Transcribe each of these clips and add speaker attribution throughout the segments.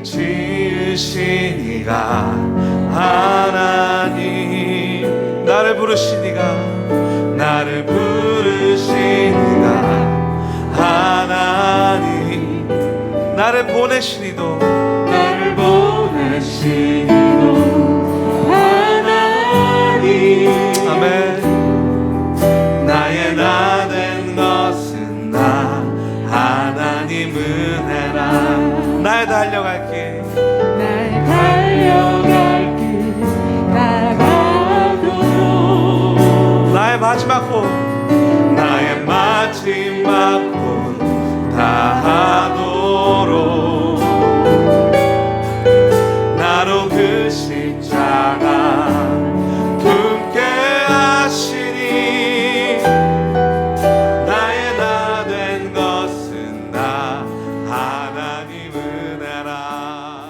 Speaker 1: 지으신 이가 하나님, 나를 부르신 이가, 나를 부르신 이가 하나님, 나를 보내신 이도, 나를 보내신 이도 하나님. 아멘. 나의 나 된 것은 나 하나님 은혜라. 나의 달려갈 길,
Speaker 2: 나의 달려갈 길 나가도록,
Speaker 1: 나의 마지막 곳, 나의 마지막 곳 다하도록, 나로 그 십자가 품게 하시니, 나의 나 된 것은 나 하나님 은혜라.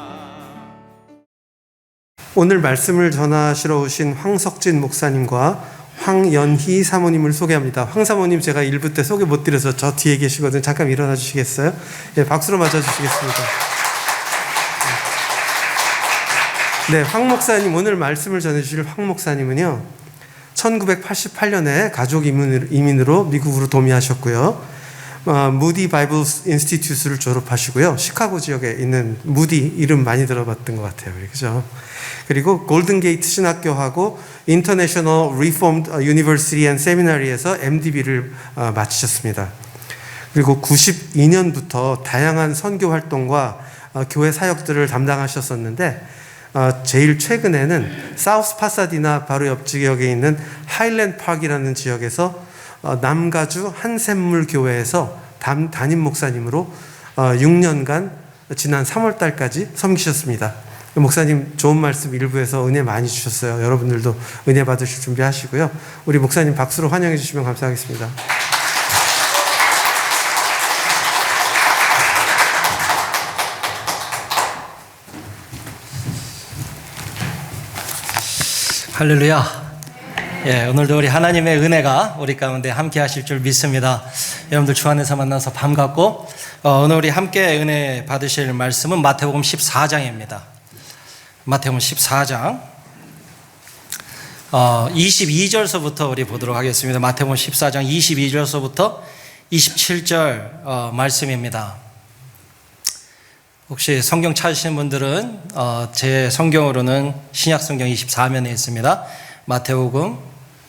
Speaker 3: 오늘 말씀을 전하시러 오신 황석진 목사님과 황연희 사모님을 소개합니다. 황 사모님 제가 1부 때 소개 못 드려서 저 뒤에 계시거든요. 잠깐 일어나 주시겠어요? 예, 박수로 맞아주시겠습니다. 네, 황 목사님, 오늘 말씀을 전해주실 황 목사님은요, 1988년에 가족 이민으로 미국으로 도미하셨고요. 무디 바이블 인스티튜트를 졸업하시고요. 시카고 지역에 있는 무디 이름 많이 들어봤던 것 같아요. 그죠? 그리고 골든 게이트 신학교하고 인터내셔널 리폼드 유니버시티 앤 세미나리에서 MDB를 마치셨습니다. 그리고 92년부터 다양한 선교 활동과 교회 사역들을 담당하셨었는데, 제일 최근에는 사우스 파사디나 바로 옆 지역에 있는 하일랜드 파크이라는 지역에서 남가주 한샘물 교회에서 담임 목사님으로 6년간 지난 3월 달까지 섬기셨습니다. 목사님 좋은 말씀 일부에서 은혜 많이 주셨어요. 여러분들도 은혜 받으실 준비하시고요. 우리 목사님 박수로 환영해 주시면 감사하겠습니다.
Speaker 4: 할렐루야. 예, 오늘도 우리 하나님의 은혜가 우리 가운데 함께 하실 줄 믿습니다. 여러분들 주 안에서 만나서 반갑고, 오늘 우리 함께 은혜 받으실 말씀은 마태복음 14장입니다. 마태복음 14장 22절서부터 우리 보도록 하겠습니다. 마태복음 14장 22절서부터 27절 말씀입니다. 혹시 성경 찾으시는 분들은 제 성경으로는 신약성경 24면에 있습니다. 마태복음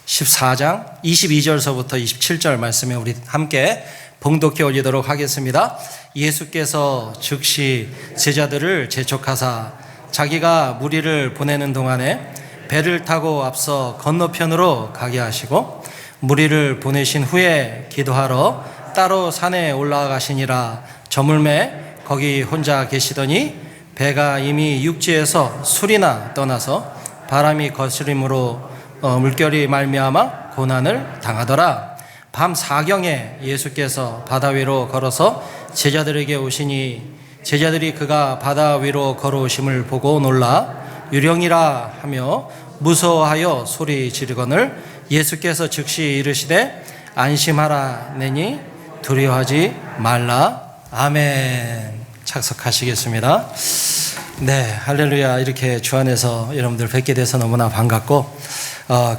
Speaker 4: 14장 22절서부터 27절 말씀에 우리 함께 봉독해 올리도록 하겠습니다. 예수께서 즉시 제자들을 재촉하사 자기가 무리를 보내는 동안에 배를 타고 앞서 건너편으로 가게 하시고, 무리를 보내신 후에 기도하러 따로 산에 올라가시니라. 저물매 거기 혼자 계시더니 배가 이미 육지에서 술이나 떠나서 바람이 거스림으로 물결이 말미암아 고난을 당하더라. 밤 사경에 예수께서 바다 위로 걸어서 제자들에게 오시니 제자들이 그가 바다 위로 걸어오심을 보고 놀라 유령이라 하며 무서워하여 소리 지르거늘 예수께서 즉시 이르시되 안심하라 내니 두려워하지 말라. 아멘. 착석하시겠습니다. 네, 할렐루야. 이렇게 주 안에서 여러분들 뵙게 돼서 너무나 반갑고,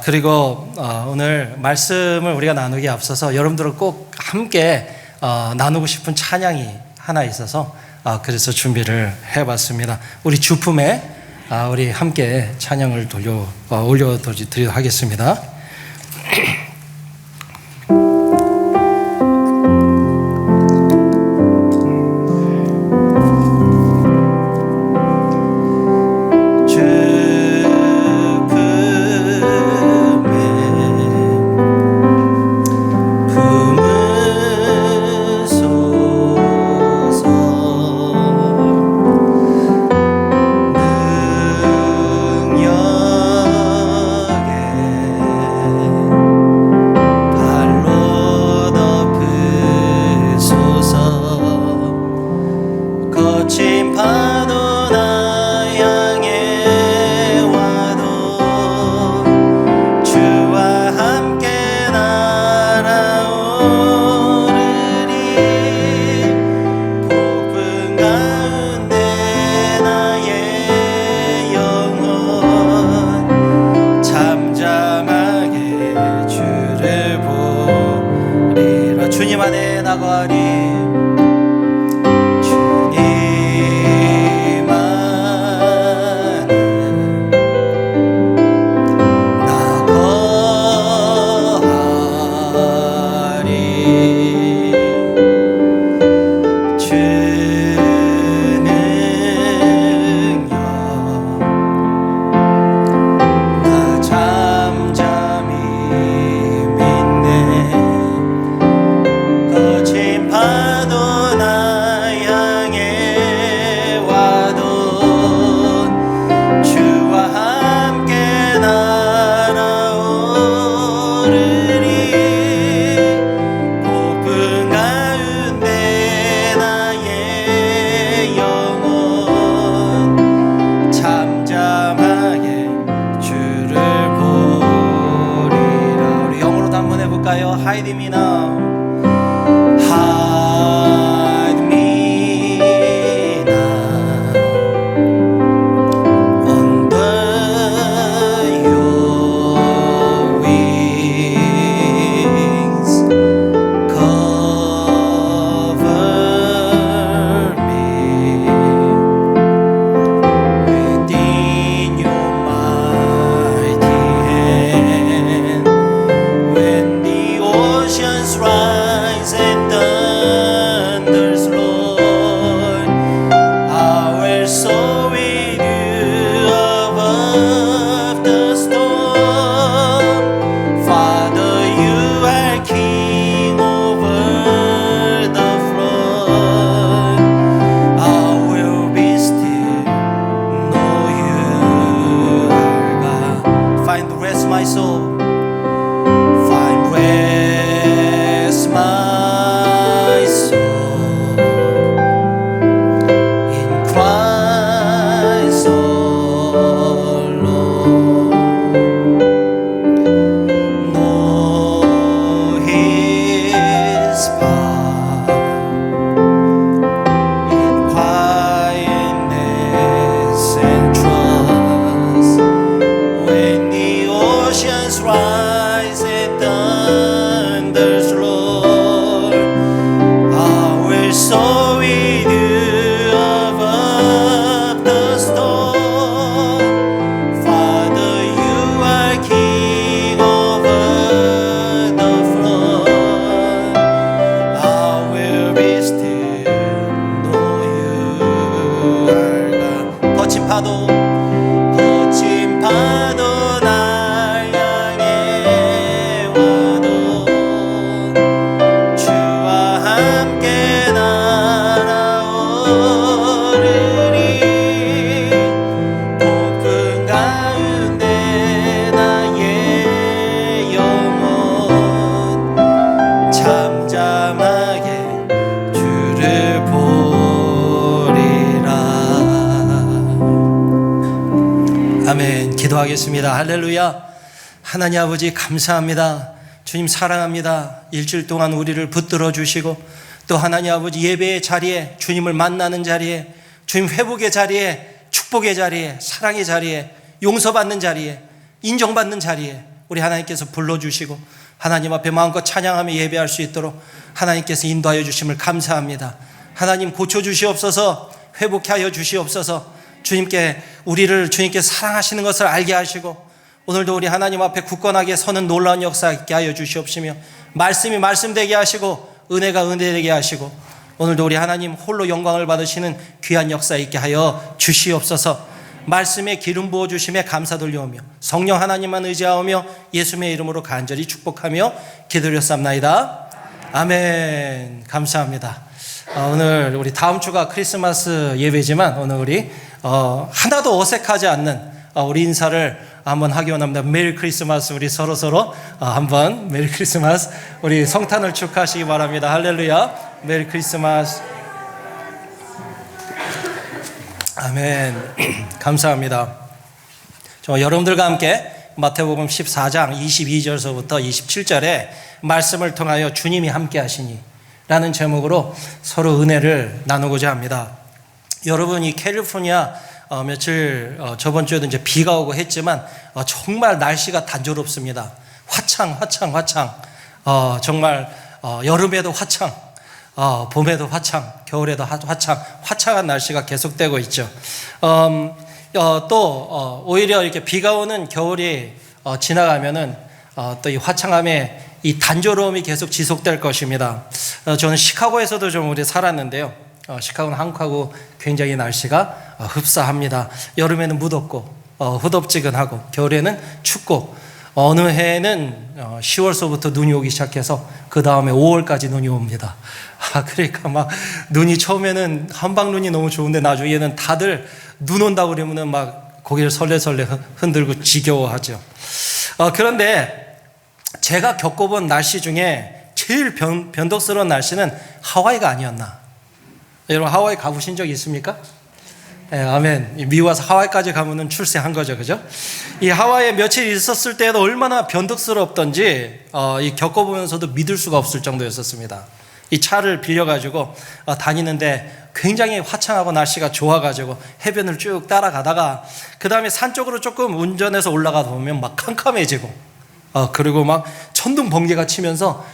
Speaker 4: 그리고 오늘 말씀을 우리가 나누기에 앞서서 여러분들을 꼭 함께 나누고 싶은 찬양이 하나 있어서 그래서 준비를 해봤습니다. 우리 주품에 우리 함께 찬양을 올려드리도록 하겠습니다.
Speaker 1: 능력에
Speaker 4: 나가리 Hide me now, hide me now under your wings, cover me within your mighty hand. When oceans rise and thunders roar, I will soar with you above the storm. Father, you are king over the flood. I will be still, know you are God. Find rest, my soul. Rest my soul in Christ alone. Know His power in quietness and trust. When the oceans rise and thunders roar, I will soar with you above the storm. Father, you are king over the flood. I will be still, know you are God. 거친 파도 날 향해 와도 주와 함께 날아오르리. 폭풍 가운데 나의 영혼 잠잠하게 주를 보리라. 아멘. 기도하겠습니다. 할렐루야. 하나님 아버지 감사합니다. 주님 사랑합니다. 일주일 동안 우리를 붙들어 주시고 또 하나님 아버지 예배의 자리에, 주님을 만나는 자리에, 주님 회복의 자리에, 축복의 자리에, 사랑의 자리에, 용서받는 자리에, 인정받는 자리에 우리 하나님께서 불러주시고 하나님 앞에 마음껏 찬양하며 예배할 수 있도록 하나님께서 인도하여 주심을 감사합니다. 하나님 고쳐주시옵소서, 회복케 하여 주시옵소서. 주님께 우리를 주님께 사랑하시는 것을 알게 하시고 오늘도 우리 하나님 앞에 굳건하게 서는 놀라운 역사 있게 하여 주시옵시며 말씀이 말씀되게 하시고 은혜가 은혜되게 하시고 오늘도 우리 하나님 홀로 영광을 받으시는 귀한 역사 있게 하여 주시옵소서. 말씀에 기름 부어 주심에 감사 돌려오며 성령 하나님만 의지하오며 예수님의 이름으로 간절히 축복하며 기도드렸사옵나이다. 아멘. 감사합니다. 오늘 우리 다음 주가 크리스마스 예배지만 오늘 우리 하나도 어색하지 않는 우리 인사를 한번 하기 원합니다. 메리 크리스마스. 우리 서로 한번 메리 크리스마스. 우리 성탄을 축하하시기 바랍니다. 할렐루야. 메리 크리스마스. 아멘. 감사합니다. 여러분들과 함께 마태복음 14장 22절서부터 27절에 말씀을 통하여 주님이 함께 하시니 라는 제목으로 서로 은혜를 나누고자 합니다. 여러분, 이 캘리포니아 며칠 저번 주에도 이제 비가 오고 했지만 정말 날씨가 단조롭습니다. 화창. 정말 여름에도 화창. 봄에도 화창, 겨울에도 화창한 날씨가 계속되고 있죠. 또 오히려 이렇게 비가 오는 겨울이 지나가면은 또 이 화창함에 이 단조로움이 계속 지속될 것입니다. 저는 시카고에서도 좀 오래 살았는데요. 시카고는 한국하고 굉장히 날씨가 흡사합니다. 여름에는 무덥고 후덥지근하고 겨울에는 춥고 어느 해에는 10월서부터 눈이 오기 시작해서 그 다음에 5월까지 눈이 옵니다. 그러니까 막 눈이 처음에는 한방눈이 너무 좋은데 나중에는 다들 눈 온다고 그러면은 막 고개를 설레설레 흔들고 지겨워하죠. 그런데 제가 겪어본 날씨 중에 제일 변덕스러운 날씨는 하와이가 아니었나. 여러분 하와이 가보신 적 있습니까? 네, 아멘. 미 와서 하와이까지 가면은 출세한 거죠, 그죠? 이 하와이에 며칠 있었을 때도 얼마나 변덕스럽던지 이 겪어보면서도 믿을 수가 없을 정도였었습니다. 이 차를 빌려가지고 다니는데 굉장히 화창하고 날씨가 좋아가지고 해변을 쭉 따라가다가 그 다음에 산 쪽으로 조금 운전해서 올라가다 보면 막 캄캄해지고 그리고 막 천둥 번개가 치면서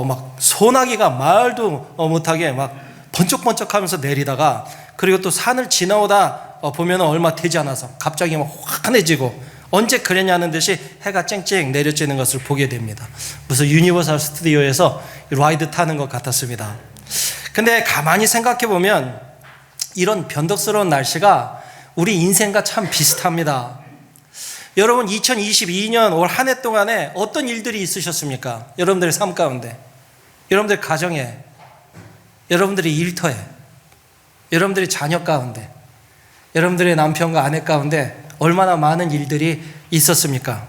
Speaker 4: 막 소나기가 말도 못하게 막 번쩍번쩍하면서 내리다가 그리고 또 산을 지나오다 보면 얼마 되지 않아서 갑자기 막 환해지고 언제 그랬냐는 듯이 해가 쨍쨍 내려지는 것을 보게 됩니다. 무슨 유니버설 스튜디오에서 라이드 타는 것 같았습니다. 근데 가만히 생각해 보면 이런 변덕스러운 날씨가 우리 인생과 참 비슷합니다. 여러분 2022년 올 한 해 동안에 어떤 일들이 있으셨습니까? 여러분들의 삶 가운데, 여러분들 가정에, 여러분들의 일터에, 여러분들의 자녀 가운데, 여러분들의 남편과 아내 가운데 얼마나 많은 일들이 있었습니까?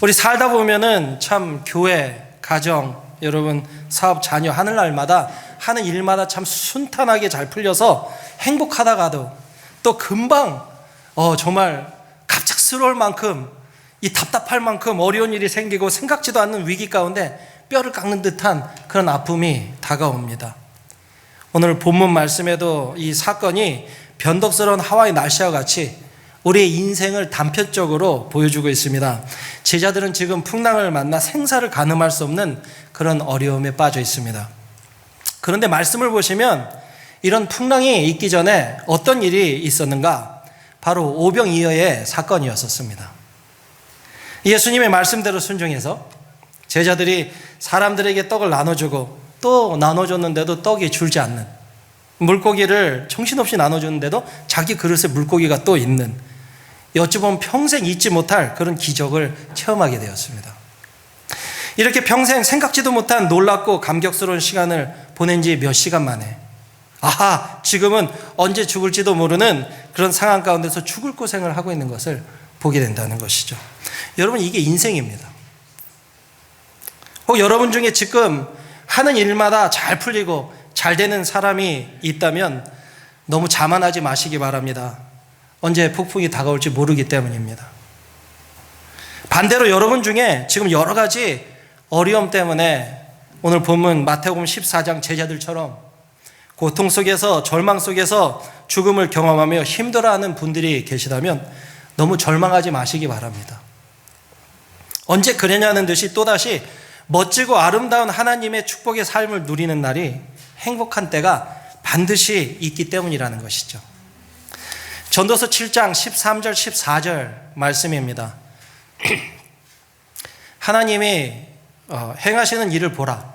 Speaker 4: 우리 살다 보면은 참 교회, 가정, 여러분 사업, 자녀 하는 날마다 하는 일마다 참 순탄하게 잘 풀려서 행복하다가도 또 금방 정말 갑작스러울 만큼 이 답답할 만큼 어려운 일이 생기고 생각지도 않는 위기 가운데 뼈를 깎는 듯한 그런 아픔이 다가옵니다. 오늘 본문 말씀에도 이 사건이 변덕스러운 하와이 날씨와 같이 우리의 인생을 단편적으로 보여주고 있습니다. 제자들은 지금 풍랑을 만나 생사를 가늠할 수 없는 그런 어려움에 빠져 있습니다. 그런데 말씀을 보시면 이런 풍랑이 있기 전에 어떤 일이 있었는가? 바로 오병이어의 사건이었었습니다. 예수님의 말씀대로 순종해서 제자들이 사람들에게 떡을 나눠주고 또 나눠줬는데도 떡이 줄지 않는, 물고기를 정신없이 나눠줬는데도 자기 그릇에 물고기가 또 있는, 어찌 보면 평생 잊지 못할 그런 기적을 체험하게 되었습니다. 이렇게 평생 생각지도 못한 놀랍고 감격스러운 시간을 보낸 지 몇 시간 만에 지금은 언제 죽을지도 모르는 그런 상황 가운데서 죽을 고생을 하고 있는 것을 보게 된다는 것이죠. 여러분 이게 인생입니다. 혹 여러분 중에 지금 하는 일마다 잘 풀리고 잘 되는 사람이 있다면 너무 자만하지 마시기 바랍니다. 언제 폭풍이 다가올지 모르기 때문입니다. 반대로 여러분 중에 지금 여러 가지 어려움 때문에 오늘 본문 마태복음 14장 제자들처럼 고통 속에서 절망 속에서 죽음을 경험하며 힘들어하는 분들이 계시다면 너무 절망하지 마시기 바랍니다. 언제 그러냐는 듯이 또다시 멋지고 아름다운 하나님의 축복의 삶을 누리는 날이 행복한 때가 반드시 있기 때문이라는 것이죠. 전도서 7장 13절 14절 말씀입니다. 하나님이 행하시는 일을 보라.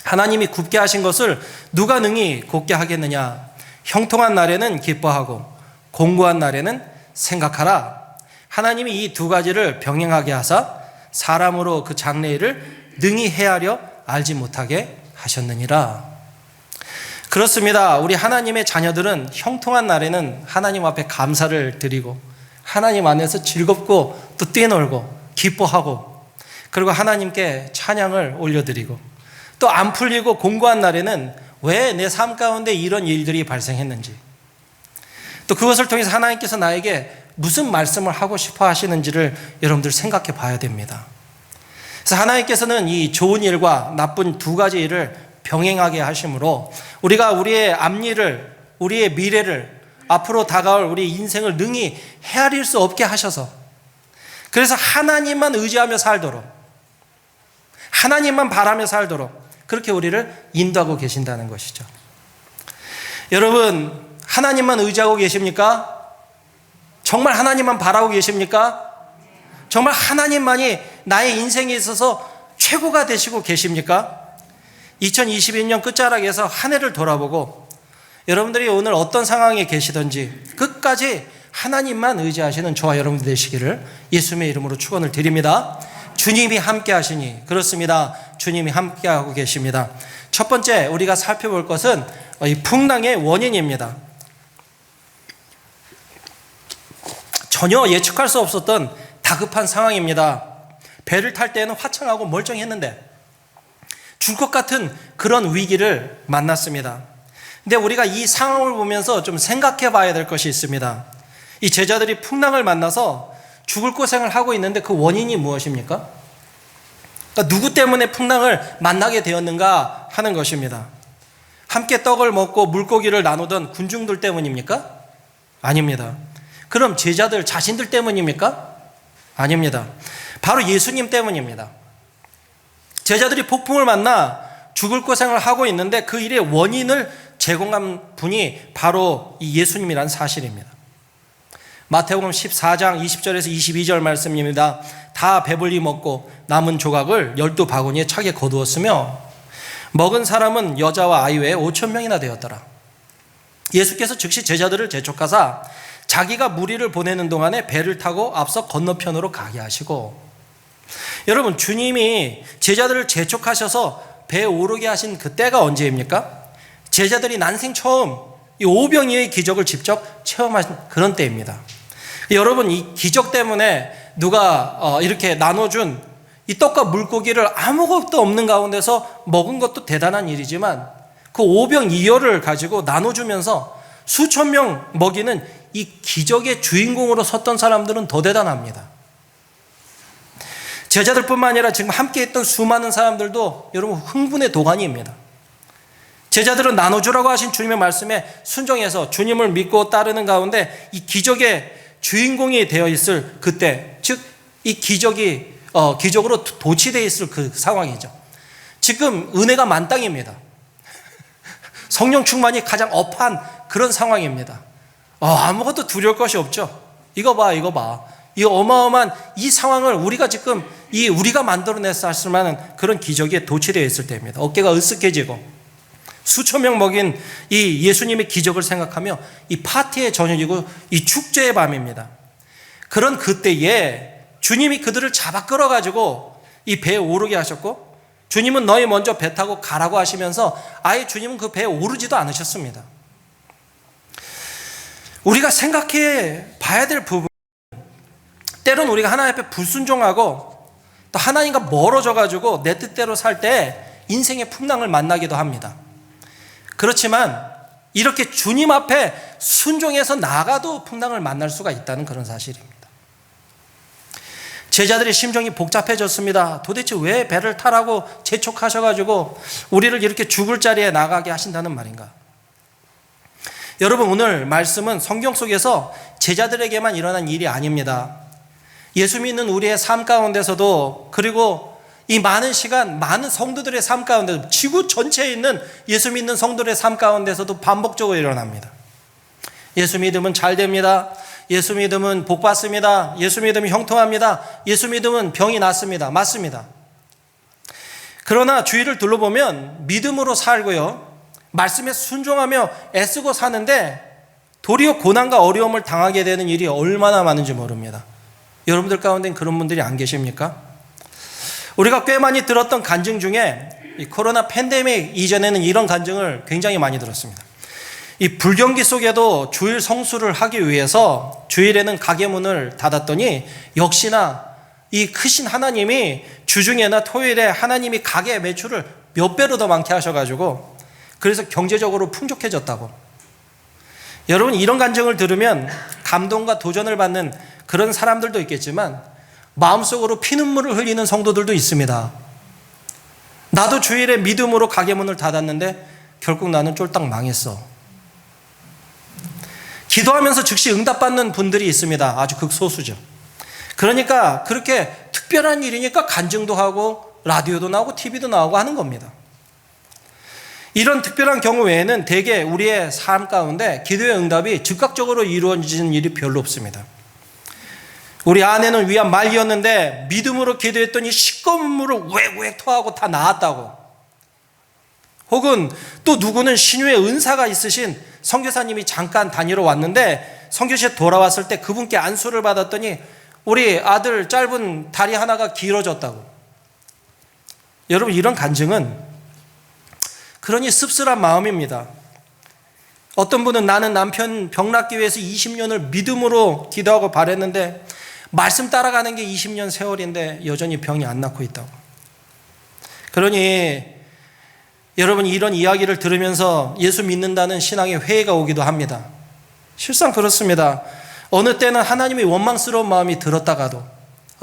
Speaker 4: 하나님이 굽게 하신 것을 누가 능히 곧게 하겠느냐. 형통한 날에는 기뻐하고 공고한 날에는 생각하라. 하나님이 이 두 가지를 병행하게 하사 사람으로 그 장래일을 능히 헤아려 알지 못하게 하셨느니라. 그렇습니다. 우리 하나님의 자녀들은 형통한 날에는 하나님 앞에 감사를 드리고 하나님 안에서 즐겁고 또 뛰놀고 기뻐하고 그리고 하나님께 찬양을 올려드리고 또 안 풀리고 공고한 날에는 왜 내 삶 가운데 이런 일들이 발생했는지 또 그것을 통해서 하나님께서 나에게 무슨 말씀을 하고 싶어 하시는지를 여러분들 생각해 봐야 됩니다. 그래서 하나님께서는 이 좋은 일과 나쁜 두 가지 일을 병행하게 하심으로 우리가 우리의 앞일을, 우리의 미래를, 앞으로 다가올 우리 인생을 능히 헤아릴 수 없게 하셔서 그래서 하나님만 의지하며 살도록, 하나님만 바라며 살도록 그렇게 우리를 인도하고 계신다는 것이죠. 여러분, 하나님만 의지하고 계십니까? 정말 하나님만 바라고 계십니까? 정말 하나님만이 나의 인생에 있어서 최고가 되시고 계십니까? 2021년 끝자락에서 한 해를 돌아보고 여러분들이 오늘 어떤 상황에 계시든지 끝까지 하나님만 의지하시는 저와 여러분들 되시기를 예수님의 이름으로 축원을 드립니다. 주님이 함께 하시니, 그렇습니다. 주님이 함께 하고 계십니다. 첫 번째 우리가 살펴볼 것은 이 풍랑의 원인입니다. 전혀 예측할 수 없었던 다급한 상황입니다. 배를 탈 때에는 화창하고 멀쩡했는데 줄 것 같은 그런 위기를 만났습니다. 근데 우리가 이 상황을 보면서 좀 생각해 봐야 될 것이 있습니다. 이 제자들이 풍랑을 만나서 죽을 고생을 하고 있는데 그 원인이 무엇입니까? 그러니까 누구 때문에 풍랑을 만나게 되었는가 하는 것입니다. 함께 떡을 먹고 물고기를 나누던 군중들 때문입니까? 아닙니다. 그럼 제자들 자신들 때문입니까? 아닙니다. 바로 예수님 때문입니다. 제자들이 폭풍을 만나 죽을 고생을 하고 있는데 그 일의 원인을 제공한 분이 바로 이 예수님이라는 사실입니다. 마태복음 14장 20절에서 22절 말씀입니다. 다 배불리 먹고 남은 조각을 12바구니에 차게 거두었으며 먹은 사람은 여자와 아이 외에 5,000명이나 되었더라. 예수께서 즉시 제자들을 재촉하사 자기가 무리를 보내는 동안에 배를 타고 앞서 건너편으로 가게 하시고, 여러분, 주님이 제자들을 재촉하셔서 배에 오르게 하신 그 때가 언제입니까? 제자들이 난생 처음 이 오병이어의 기적을 직접 체험하신 그런 때입니다. 여러분, 이 기적 때문에 누가 이렇게 나눠준 이 떡과 물고기를 아무것도 없는 가운데서 먹은 것도 대단한 일이지만 그 오병이어를 가지고 나눠주면서 수천 명 먹이는 이 기적의 주인공으로 섰던 사람들은 더 대단합니다. 제자들뿐만 아니라 지금 함께 했던 수많은 사람들도 여러분 흥분의 도가니입니다. 제자들은 나눠주라고 하신 주님의 말씀에 순종해서 주님을 믿고 따르는 가운데 이 기적의 주인공이 되어 있을 그때, 즉 이 기적으로 도취되어 있을 그 상황이죠. 지금 은혜가 만땅입니다. 성령 충만이 가장 업한 그런 상황입니다. 아무것도 두려울 것이 없죠. 이거 봐. 이 어마어마한 이 상황을 우리가 지금 우리가 만들어냈을 만한 그런 기적에 도취되어 있을 때입니다. 어깨가 으쓱해지고 수천 명 먹인 이 예수님의 기적을 생각하며 이 파티의 저녁이고 이 축제의 밤입니다. 그런 그때에 주님이 그들을 잡아 끌어가지고 이 배에 오르게 하셨고, 주님은 너희 먼저 배 타고 가라고 하시면서 아예 주님은 그 배에 오르지도 않으셨습니다. 우리가 생각해 봐야 될 부분, 때론 우리가 하나님 앞에 불순종하고 또 하나님과 멀어져가지고 내 뜻대로 살 때 인생의 풍랑을 만나기도 합니다. 그렇지만 이렇게 주님 앞에 순종해서 나가도 풍랑을 만날 수가 있다는 그런 사실입니다. 제자들의 심정이 복잡해졌습니다. 도대체 왜 배를 타라고 재촉하셔가지고 우리를 이렇게 죽을 자리에 나가게 하신다는 말인가? 여러분, 오늘 말씀은 성경 속에서 제자들에게만 일어난 일이 아닙니다. 예수 믿는 우리의 삶 가운데서도, 그리고 이 많은 시간 많은 성도들의 삶 가운데서, 지구 전체에 있는 예수 믿는 성도들의 삶 가운데서도 반복적으로 일어납니다. 예수 믿으면 잘 됩니다. 예수 믿으면 복 받습니다. 예수 믿으면 형통합니다. 예수 믿으면 병이 낫습니다. 맞습니다. 그러나 주위를 둘러보면 믿음으로 살고요, 말씀에 순종하며 애쓰고 사는데 도리어 고난과 어려움을 당하게 되는 일이 얼마나 많은지 모릅니다. 여러분들 가운데는 그런 분들이 안 계십니까? 우리가 꽤 많이 들었던 간증 중에 이 코로나 팬데믹 이전에는 이런 간증을 굉장히 많이 들었습니다. 이 불경기 속에도 주일 성수를 하기 위해서 주일에는 가게 문을 닫았더니 역시나 이 크신 하나님이 주중에나 토요일에 하나님이 가게 매출을 몇 배로 더 많게 하셔가지고 그래서 경제적으로 풍족해졌다고. 여러분, 이런 간증을 들으면 감동과 도전을 받는 그런 사람들도 있겠지만 마음속으로 피눈물을 흘리는 성도들도 있습니다. 나도 주일에 믿음으로 가게 문을 닫았는데 결국 나는 쫄딱 망했어. 기도하면서 즉시 응답받는 분들이 있습니다. 아주 극소수죠. 그러니까 그렇게 특별한 일이니까 간증도 하고 라디오도 나오고 TV도 나오고 하는 겁니다. 이런 특별한 경우 외에는 대개 우리의 삶 가운데 기도의 응답이 즉각적으로 이루어지는 일이 별로 없습니다. 우리 아내는 위암 말기였는데 믿음으로 기도했더니 시꺼먼 물을 우액우액 토하고 다 나았다고. 혹은 또 누구는 신유의 은사가 있으신 선교사님이 잠깐 다니러 왔는데 선교시에 돌아왔을 때 그분께 안수를 받았더니 우리 아들 짧은 다리 하나가 길어졌다고. 여러분, 이런 간증은 그러니 씁쓸한 마음입니다. 어떤 분은 나는 남편 병 낫기 위해서 20년을 믿음으로 기도하고 바랬는데 말씀 따라가는 게 20년 세월인데 여전히 병이 안 낫고 있다고. 그러니 여러분, 이런 이야기를 들으면서 예수 믿는다는 신앙의 회의가 오기도 합니다. 실상 그렇습니다. 어느 때는 하나님이 원망스러운 마음이 들었다가도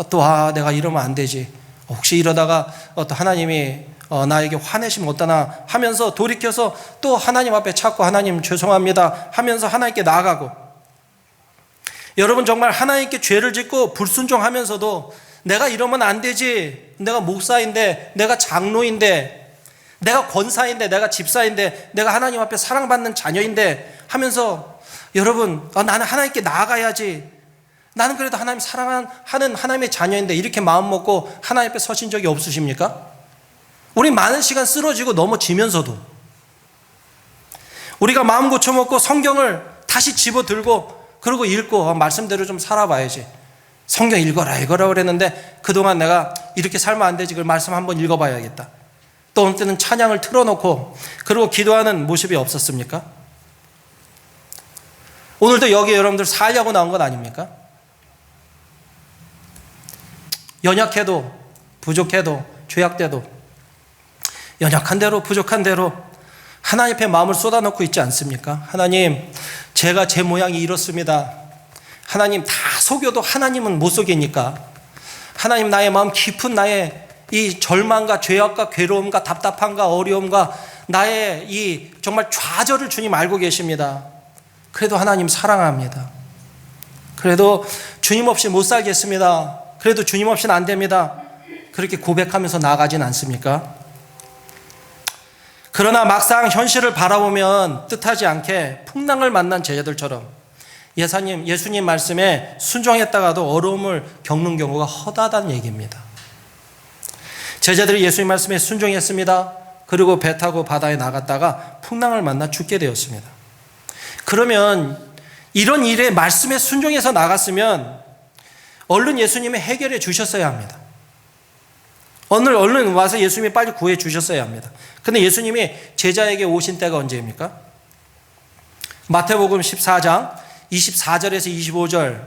Speaker 4: 또 내가 이러면 안 되지. 혹시 이러다가 또 하나님이 나에게 화내시면 어떠나 하면서 돌이켜서 또 하나님 앞에 찾고 하나님 죄송합니다 하면서 하나님께 나아가고, 여러분 정말 하나님께 죄를 짓고 불순종하면서도 내가 이러면 안 되지, 내가 목사인데, 내가 장로인데, 내가 권사인데, 내가 집사인데, 내가 하나님 앞에 사랑받는 자녀인데 하면서 여러분 나는 하나님께 나아가야지, 나는 그래도 하나님 사랑하는 하나님의 자녀인데, 이렇게 마음 먹고 하나님 앞에 서신 적이 없으십니까? 우리 많은 시간 쓰러지고 넘어지면서도 우리가 마음 고쳐먹고 성경을 다시 집어들고 그러고 읽고 말씀대로 좀 살아봐야지. 성경 읽어라 그랬는데 그동안 내가 이렇게 살면 안 되지, 그 말씀 한번 읽어봐야겠다. 또 어느 때는 찬양을 틀어놓고 그러고 기도하는 모습이 없었습니까? 오늘도 여기 여러분들 살려고 나온 건 아닙니까? 연약해도 부족해도 죄악돼도 연약한 대로 부족한 대로 하나님 앞에 마음을 쏟아놓고 있지 않습니까? 하나님, 제가 제 모양이 이렇습니다. 하나님, 다 속여도 하나님은 못 속이니까 하나님, 나의 마음 깊은 나의 이 절망과 죄악과 괴로움과 답답함과 어려움과 나의 이 정말 좌절을 주님 알고 계십니다. 그래도 하나님 사랑합니다. 그래도 주님 없이 못 살겠습니다. 그래도 주님 없이는 안 됩니다. 그렇게 고백하면서 나아가진 않습니까? 그러나 막상 현실을 바라보면 뜻하지 않게 풍랑을 만난 제자들처럼 예수님 말씀에 순종했다가도 어려움을 겪는 경우가 허다하다는 얘기입니다. 제자들이 예수님 말씀에 순종했습니다. 그리고 배 타고 바다에 나갔다가 풍랑을 만나 죽게 되었습니다. 그러면 이런 일에 말씀에 순종해서 나갔으면 얼른 예수님이 해결해 주셨어야 합니다. 얼른 와서 예수님이 빨리 구해 주셨어야 합니다. 근데 예수님이 제자에게 오신 때가 언제입니까? 마태복음 14장 24절에서 25절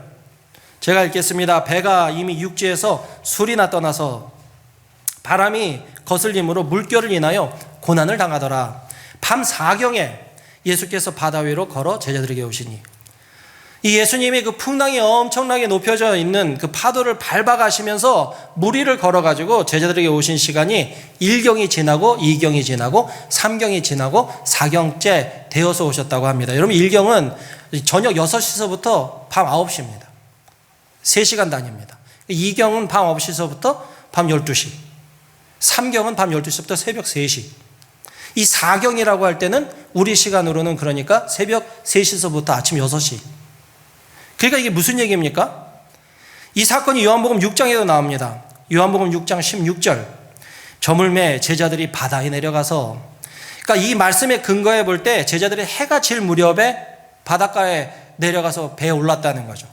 Speaker 4: 제가 읽겠습니다. 배가 이미 육지에서 술이나 떠나서 바람이 거슬림으로 물결을 인하여 고난을 당하더라. 밤 4경에 예수께서 바다 위로 걸어 제자들에게 오시니, 이 예수님이 그 풍랑이 엄청나게 높여져 있는 그 파도를 밟아가시면서 무리를 걸어가지고 제자들에게 오신 시간이 1경이 지나고 2경이 지나고 3경이 지나고 4경째 되어서 오셨다고 합니다. 여러분, 1경은 저녁 6시서부터 밤 9시입니다. 3시간 다닙니다. 2경은 밤 9시서부터 밤 12시, 3경은 밤 12시부터 새벽 3시. 이 4경이라고 할 때는 우리 시간으로는 그러니까 새벽 3시서부터 아침 6시. 그러니까 이게 무슨 얘기입니까? 이 사건이 요한복음 6장에도 나옵니다. 요한복음 6장 16절. 저물매 제자들이 바다에 내려가서, 그러니까 이 말씀에 근거해 볼 때 제자들이 해가 질 무렵에 바닷가에 내려가서 배에 올랐다는 거죠.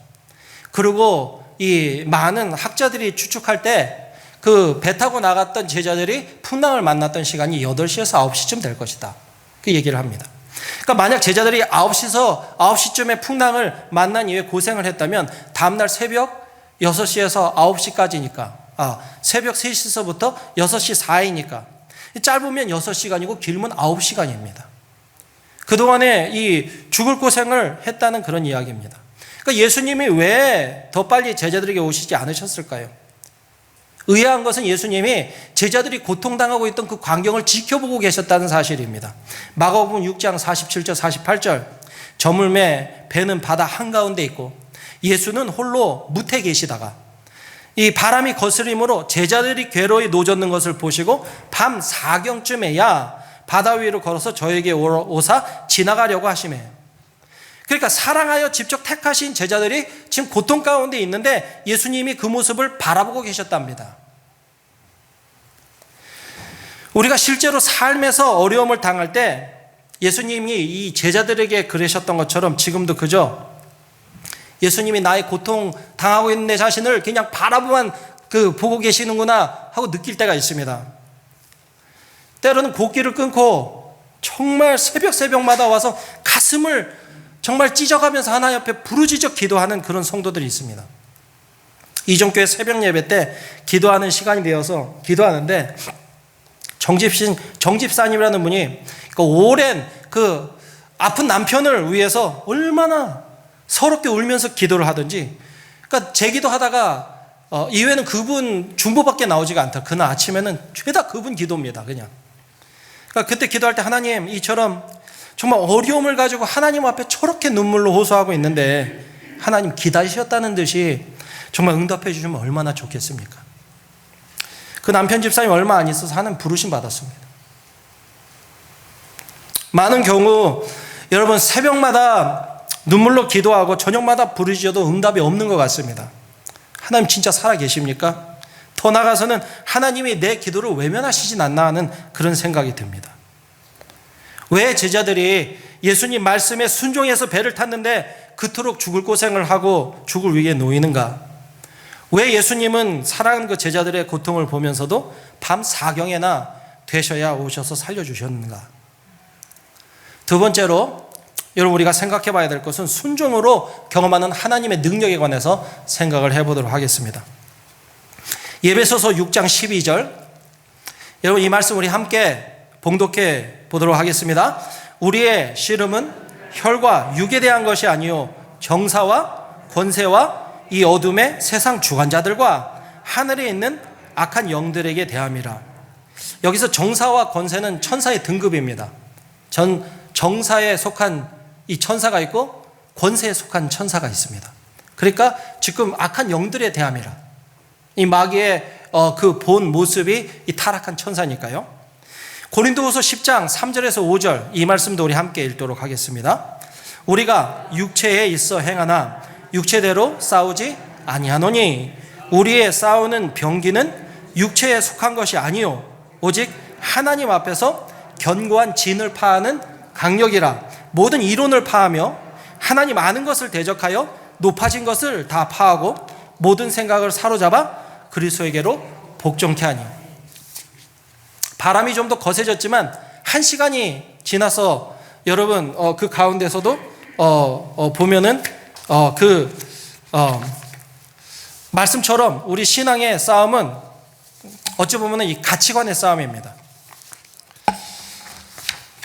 Speaker 4: 그리고 이 많은 학자들이 추측할 때 그 배 타고 나갔던 제자들이 풍랑을 만났던 시간이 8시에서 9시쯤 될 것이다. 그 얘기를 합니다. 그러니까 만약 제자들이 9시쯤에 풍랑을 만난 이후에 고생을 했다면 다음날 새벽 6시에서 9시까지니까, 새벽 3시서부터 6시 4이니까 짧으면 6시간이고 길면 9시간입니다. 그동안에 이 죽을 고생을 했다는 그런 이야기입니다. 그러니까 예수님이 왜 더 빨리 제자들에게 오시지 않으셨을까요? 의아한 것은 예수님이 제자들이 고통당하고 있던 그 광경을 지켜보고 계셨다는 사실입니다. 마가복음 6장 47절 48절. 저물매 배는 바다 한가운데 있고 예수는 홀로 무태 계시다가 이 바람이 거스림으로 제자들이 괴로이 노젓는 것을 보시고 밤 4경쯤에야 바다 위로 걸어서 저에게 오사 지나가려고 하시매. 그러니까 사랑하여 직접 택하신 제자들이 지금 고통 가운데 있는데 예수님이 그 모습을 바라보고 계셨답니다. 우리가 실제로 삶에서 어려움을 당할 때 예수님이 이 제자들에게 그러셨던 것처럼 지금도 그죠? 예수님이 나의 고통 당하고 있는 내 자신을 그냥 바라보만 보고 계시는구나 하고 느낄 때가 있습니다. 때로는 곡기를 끊고 정말 새벽마다 와서 가슴을 정말 찢어가면서 하나님 앞에 부르짖어 기도하는 그런 성도들이 있습니다. 이종교회 새벽 예배 때 기도하는 시간이 되어서 기도하는데 정집사님이라는 분이 오랜 그 아픈 남편을 위해서 얼마나 서럽게 울면서 기도를 하든지, 그러니까 제 기도하다가 이외에는 그분 중보밖에 나오지가 않다. 그날 아침에는 죄다 그분 기도입니다. 그냥. 그러니까 그때 기도할 때 하나님 이처럼 정말 어려움을 가지고 하나님 앞에 저렇게 눈물로 호소하고 있는데 하나님 기다리셨다는 듯이 정말 응답해 주시면 얼마나 좋겠습니까? 그 남편 집사님 얼마 안 있어서 하나님 부르심 받았습니다. 많은 경우 여러분 새벽마다 눈물로 기도하고 저녁마다 부르짖어도 응답이 없는 것 같습니다. 하나님 진짜 살아계십니까? 더 나아가서는 하나님이 내 기도를 외면하시진 않나 하는 그런 생각이 듭니다. 왜 제자들이 예수님 말씀에 순종해서 배를 탔는데 그토록 죽을 고생을 하고 죽을 위기에 놓이는가? 왜 예수님은 사랑하는 그 제자들의 고통을 보면서도 밤 4경에나 되셔야 오셔서 살려주셨는가? 두 번째로 여러분 우리가 생각해 봐야 될 것은 순종으로 경험하는 하나님의 능력에 관해서 생각을 해보도록 하겠습니다. 예배소서 6장 12절, 여러분 이 말씀 우리 함께 봉독해 보도록 하겠습니다. 우리의 씨름은 혈과 육에 대한 것이 아니요 정사와 권세와 이 어둠의 세상 주관자들과 하늘에 있는 악한 영들에게 대함이라. 여기서 정사와 권세는 천사의 등급입니다. 정사에 속한 이 천사가 있고 권세에 속한 천사가 있습니다. 그러니까 지금 악한 영들에 대함이라. 이 마귀의 그 본 모습이 이 타락한 천사니까요. 고린도후서 10장 3절에서 5절 이 말씀도 우리 함께 읽도록 하겠습니다. 우리가 육체에 있어 행하나 육체대로 싸우지 아니하노니 우리의 싸우는 병기는 육체에 속한 것이 아니요 오직 하나님 앞에서 견고한 진을 파하는 강력이라. 모든 이론을 파하며 하나님 아는 것을 대적하여 높아진 것을 다 파하고 모든 생각을 사로잡아 그리스도에게로 복종케 하니. 바람이 좀 더 거세졌지만 1시간이 지나서 여러분 그 가운데서도 보면은 말씀처럼 우리 신앙의 싸움은 어찌 보면은 이 가치관의 싸움입니다.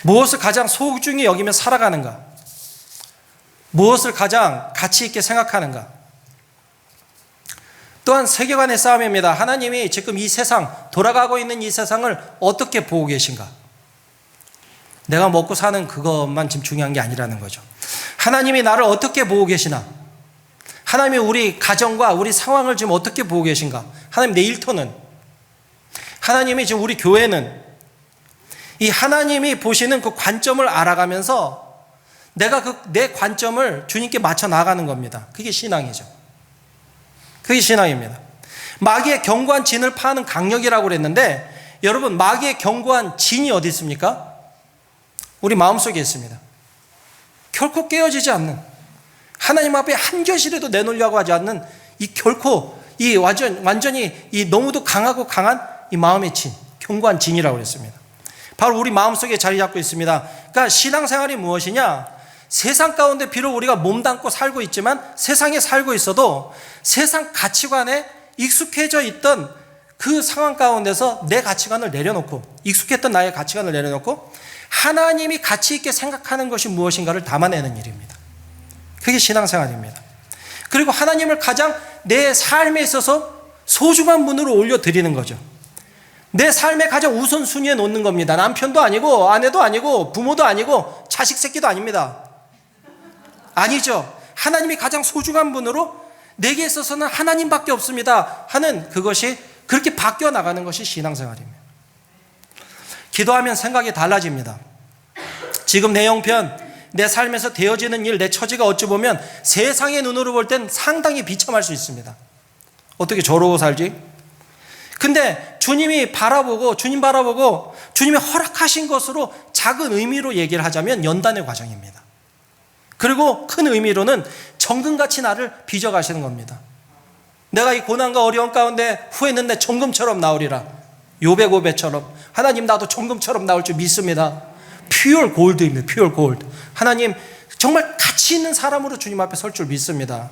Speaker 4: 무엇을 가장 소중히 여기며 살아가는가? 무엇을 가장 가치 있게 생각하는가? 또한 세계관의 싸움입니다. 하나님이 지금 이 세상, 돌아가고 있는 이 세상을 어떻게 보고 계신가? 내가 먹고 사는 그것만 지금 중요한 게 아니라는 거죠. 하나님이 나를 어떻게 보고 계시나? 하나님이 우리 가정과 우리 상황을 지금 어떻게 보고 계신가? 하나님 내 일터는? 하나님이 지금 우리 교회는? 이 하나님이 보시는 그 관점을 알아가면서 내가 내 관점을 주님께 맞춰 나가는 겁니다. 그게 신앙이죠. 그게 신앙입니다. 마귀의 견고한 진을 파는 강력이라고 그랬는데 여러분 마귀의 견고한 진이 어디 있습니까? 우리 마음속에 있습니다. 결코 깨어지지 않는, 하나님 앞에 한 겨실에도 내놓으려고 하지 않는 이 결코 이 완전히 이 너무도 강하고 강한 이 마음의 진, 견고한 진이라고 그랬습니다. 바로 우리 마음속에 자리 잡고 있습니다. 그러니까 신앙생활이 무엇이냐? 세상 가운데 비록 우리가 몸담고 살고 있지만 세상에 살고 있어도 세상 가치관에 익숙해져 있던 그 상황 가운데서 내 가치관을 내려놓고, 익숙했던 나의 가치관을 내려놓고 하나님이 가치 있게 생각하는 것이 무엇인가를 담아내는 일입니다. 그게 신앙생활입니다. 그리고 하나님을 가장 내 삶에 있어서 소중한 분으로 올려드리는 거죠. 내 삶의 가장 우선순위에 놓는 겁니다. 남편도 아니고 아내도 아니고 부모도 아니고 자식 새끼도 아닙니다. 아니죠. 하나님이 가장 소중한 분으로 내게 있어서는 하나님밖에 없습니다 하는 그것이 그렇게 바뀌어 나가는 것이 신앙생활입니다. 기도하면 생각이 달라집니다. 지금 내 형편, 내 삶에서 되어지는 일, 내 처지가 어찌 보면 세상의 눈으로 볼 땐 상당히 비참할 수 있습니다. 어떻게 저러고 살지? 근데 주님이 바라보고 주님이 허락하신 것으로 작은 의미로 얘기를 하자면 연단의 과정입니다. 그리고 큰 의미로는 정금같이 나를 빚어가시는 겁니다. 내가 이 고난과 어려움 가운데 후에는 내 정금처럼 나오리라. 욥의 고백처럼 하나님 나도 정금처럼 나올 줄 믿습니다. 퓨어 골드입니다. 퓨어 골드. 하나님 정말 가치 있는 사람으로 주님 앞에 설 줄 믿습니다.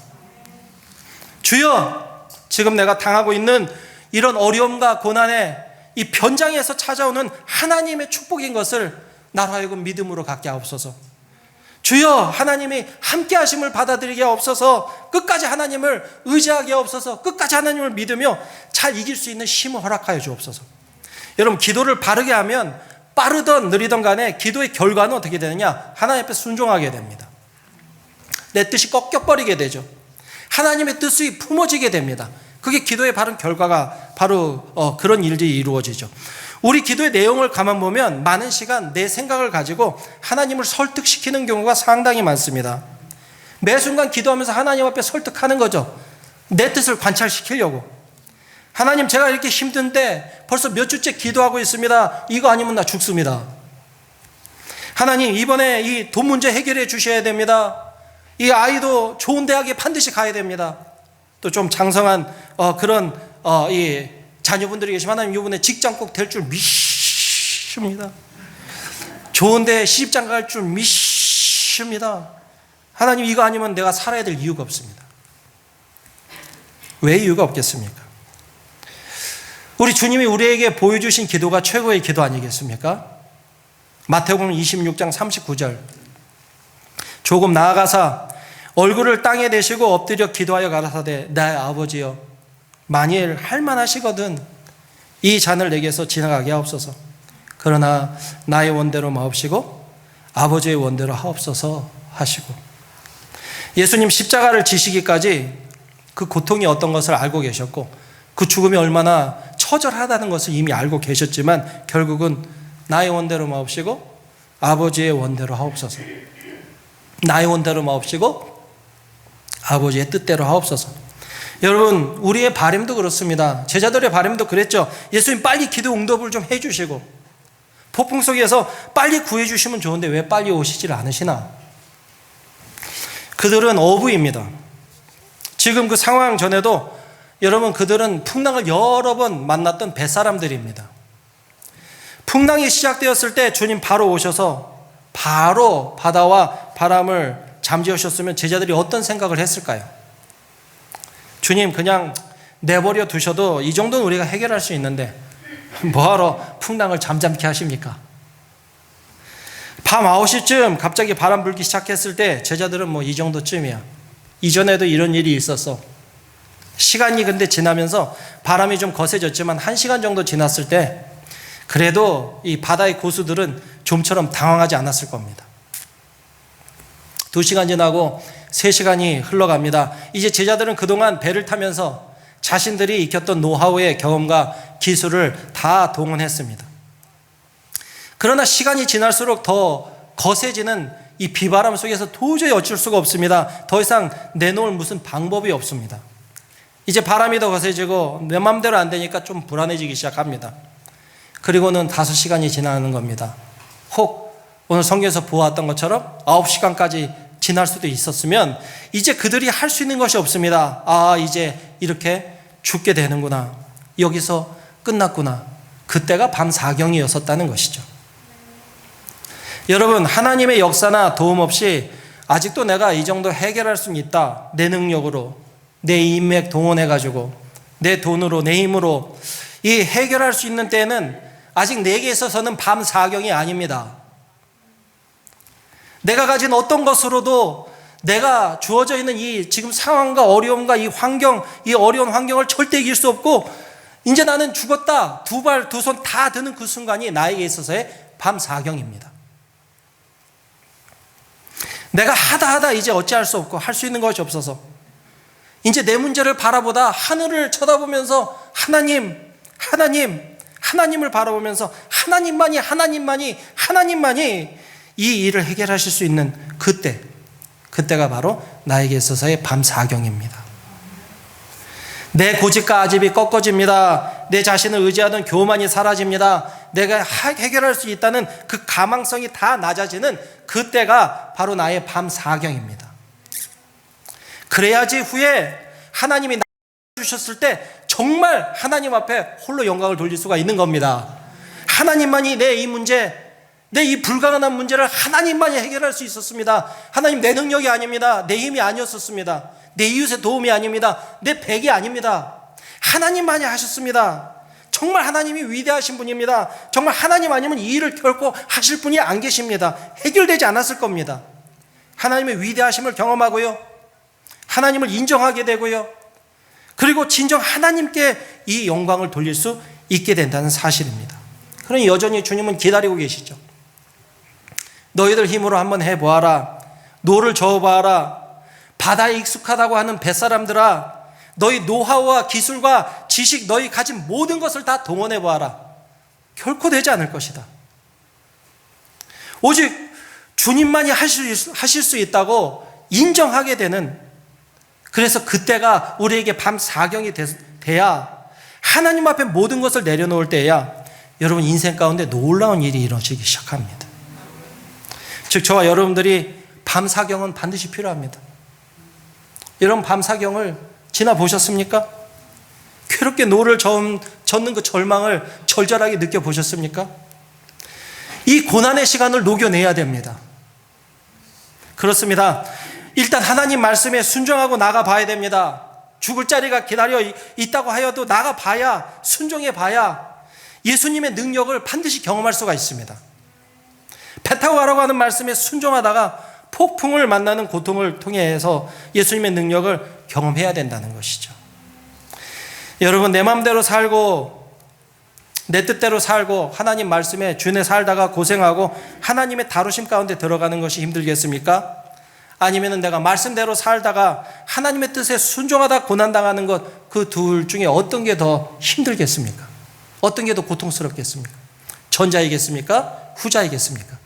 Speaker 4: 주여, 지금 내가 당하고 있는 이런 어려움과 고난의 이 변장에서 찾아오는 하나님의 축복인 것을 나로 하여금 믿음으로 갖게 하옵소서. 주여, 하나님이 함께 하심을 받아들이게 하옵소서. 끝까지 하나님을 의지하게 하옵소서. 끝까지 하나님을 믿으며 잘 이길 수 있는 힘을 허락하여 주옵소서. 여러분, 기도를 바르게 하면 빠르던 느리던 간에 기도의 결과는 어떻게 되느냐? 하나님 앞에 순종하게 됩니다. 내 뜻이 꺾여버리게 되죠. 하나님의 뜻이 품어지게 됩니다. 그게 기도의 바른 결과가 바로 그런 일들이 이루어지죠. 우리 기도의 내용을 가만 보면 많은 시간 내 생각을 가지고 하나님을 설득시키는 경우가 상당히 많습니다. 매 순간 기도하면서 하나님 앞에 설득하는 거죠. 내 뜻을 관찰시키려고. 하나님, 제가 이렇게 힘든데 벌써 몇 주째 기도하고 있습니다. 이거 아니면 나 죽습니다. 하나님, 이번에 이 돈 문제 해결해 주셔야 됩니다. 이 아이도 좋은 대학에 반드시 가야 됩니다. 또 좀 장성한 그런 이 자녀분들이 계시면 하나님, 이번에 직장 꼭 될 줄 믿습니다. 좋은 데 시집장 갈 줄 믿습니다. 하나님, 이거 아니면 내가 살아야 될 이유가 없습니다. 왜 이유가 없겠습니까? 우리 주님이 우리에게 보여주신 기도가 최고의 기도 아니겠습니까? 마태복음 26장 39절. 조금 나아가사 얼굴을 땅에 대시고 엎드려 기도하여 가라사대, 나의 아버지여, 만일 할만하시거든 이 잔을 내게서 지나가게 하옵소서. 그러나 나의 원대로 마옵시고 아버지의 원대로 하옵소서 하시고, 예수님 십자가를 지시기까지 그 고통이 어떤 것을 알고 계셨고 그 죽음이 얼마나 처절하다는 것을 이미 알고 계셨지만 결국은 나의 원대로 마옵시고 아버지의 원대로 하옵소서. 나의 원대로 마옵시고 아버지의 뜻대로 하옵소서. 여러분, 우리의 바람도 그렇습니다. 제자들의 바람도 그랬죠. 예수님 빨리 기도 응답을 좀 해주시고, 폭풍 속에서 빨리 구해주시면 좋은데 왜 빨리 오시질 않으시나? 그들은 어부입니다. 지금 그 상황 전에도 여러분, 그들은 풍랑을 여러 번 만났던 뱃사람들입니다. 풍랑이 시작되었을 때 주님 바로 오셔서 바로 바다와 바람을 잠재우셨으면 제자들이 어떤 생각을 했을까요? 주님, 그냥 내버려 두셔도 이 정도는 우리가 해결할 수 있는데 뭐하러 풍랑을 잠잠케 하십니까? 밤 9시쯤 갑자기 바람 불기 시작했을 때 제자들은 뭐 이 정도쯤이야. 이전에도 이런 일이 있었어. 시간이 근데 지나면서 바람이 좀 거세졌지만 1시간 정도 지났을 때 그래도 이 바다의 고수들은 좀처럼 당황하지 않았을 겁니다. 2시간 지나고 3시간이 흘러갑니다. 이제 제자들은 그동안 배를 타면서 자신들이 익혔던 노하우의 경험과 기술을 다 동원했습니다. 그러나 시간이 지날수록 더 거세지는 이 비바람 속에서 도저히 어쩔 수가 없습니다. 더 이상 내놓을 무슨 방법이 없습니다. 이제 바람이 더 거세지고 내 맘대로 안 되니까 좀 불안해지기 시작합니다. 그리고는 5시간이 지나는 겁니다. 혹 오늘 성경에서 보았던 것처럼 9시간까지 지날 수도 있었으면 이제 그들이 할 수 있는 것이 없습니다. 아, 이제 이렇게 죽게 되는구나. 여기서 끝났구나. 그때가 밤 4경이었었다는 것이죠. 여러분, 하나님의 역사나 도움 없이 아직도 내가 이 정도 해결할 수는 있다. 내 능력으로, 내 인맥 동원해가지고, 내 돈으로, 내 힘으로 이 해결할 수 있는 때는 아직 내게 있어서는 밤 4경이 아닙니다. 내가 가진 어떤 것으로도 내가 주어져 있는 이 지금 상황과 어려움과 이 환경, 이 어려운 환경을 절대 이길 수 없고 이제 나는 죽었다. 2발, 2손 다 드는 그 순간이 나에게 있어서의 밤 4경입니다. 내가 하다 이제 어찌할 수 없고 할 수 있는 것이 없어서 이제 내 문제를 바라보다 하늘을 쳐다보면서 하나님을 바라보면서 하나님만이 이 일을 해결하실 수 있는 그때가 바로 나에게 있어서의 밤 사경입니다. 내 고집과 아집이 꺾어집니다. 내 자신을 의지하던 교만이 사라집니다. 내가 해결할 수 있다는 그 가망성이 다 낮아지는 그때가 바로 나의 밤 사경입니다. 그래야지 후에 하나님이 주셨을 때 정말 하나님 앞에 홀로 영광을 돌릴 수가 있는 겁니다. 하나님만이 내 이 문제, 내 이 불가능한 문제를 하나님만이 해결할 수 있었습니다. 하나님, 내 능력이 아닙니다. 내 힘이 아니었었습니다. 내 이웃의 도움이 아닙니다. 내 백이 아닙니다. 하나님만이 하셨습니다. 정말 하나님이 위대하신 분입니다. 정말 하나님 아니면 이 일을 결코 하실 분이 안 계십니다. 해결되지 않았을 겁니다. 하나님의 위대하심을 경험하고요, 하나님을 인정하게 되고요, 그리고 진정 하나님께 이 영광을 돌릴 수 있게 된다는 사실입니다. 그러니 여전히 주님은 기다리고 계시죠. 너희들 힘으로 한번 해보아라. 노를 저어봐라. 바다에 익숙하다고 하는 뱃사람들아, 너희 노하우와 기술과 지식, 너희 가진 모든 것을 다 동원해보아라. 결코 되지 않을 것이다. 오직 주님만이 하실 수 있다고 인정하게 되는, 그래서 그때가 우리에게 밤 사경이 돼야, 하나님 앞에 모든 것을 내려놓을 때야 여러분 인생 가운데 놀라운 일이 이루어지기 시작합니다. 즉 저와 여러분들이 밤 사경은 반드시 필요합니다. 여러분 밤 사경을 지나보셨습니까? 괴롭게 노를 젓는 그 절망을 절절하게 느껴보셨습니까? 이 고난의 시간을 녹여내야 됩니다. 그렇습니다. 일단 하나님 말씀에 순종하고 나가봐야 됩니다. 죽을 자리가 기다려 있다고 하여도 나가봐야, 순종해봐야 예수님의 능력을 반드시 경험할 수가 있습니다. 배 타고 가라고 하는 말씀에 순종하다가 폭풍을 만나는 고통을 통해서 예수님의 능력을 경험해야 된다는 것이죠. 여러분, 내 마음대로 살고 내 뜻대로 살고 하나님 말씀에 준에 살다가 고생하고 하나님의 다루심 가운데 들어가는 것이 힘들겠습니까? 아니면 내가 말씀대로 살다가 하나님의 뜻에 순종하다 고난당하는 것, 그 둘 중에 어떤 게 더 힘들겠습니까? 어떤 게 더 고통스럽겠습니까? 전자이겠습니까? 후자이겠습니까?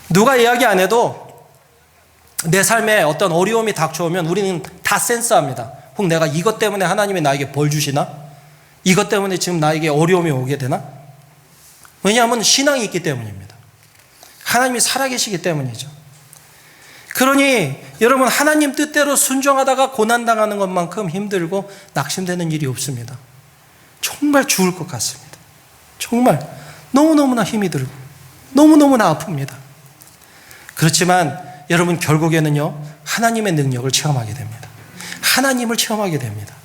Speaker 4: 누가 이야기 안 해도 내 삶에 어떤 어려움이 닥쳐오면 우리는 다 센스합니다. 혹 내가 이것 때문에 하나님이 나에게 벌 주시나? 이것 때문에 지금 나에게 어려움이 오게 되나? 왜냐하면 신앙이 있기 때문입니다. 하나님이 살아계시기 때문이죠. 그러니 여러분, 하나님 뜻대로 순종하다가 고난당하는 것만큼 힘들고 낙심되는 일이 없습니다. 정말 죽을 것 같습니다. 정말 너무너무나 힘이 들고 너무너무나 아픕니다. 그렇지만 여러분, 결국에는요, 하나님의 능력을 체험하게 됩니다. 하나님을 체험하게 됩니다.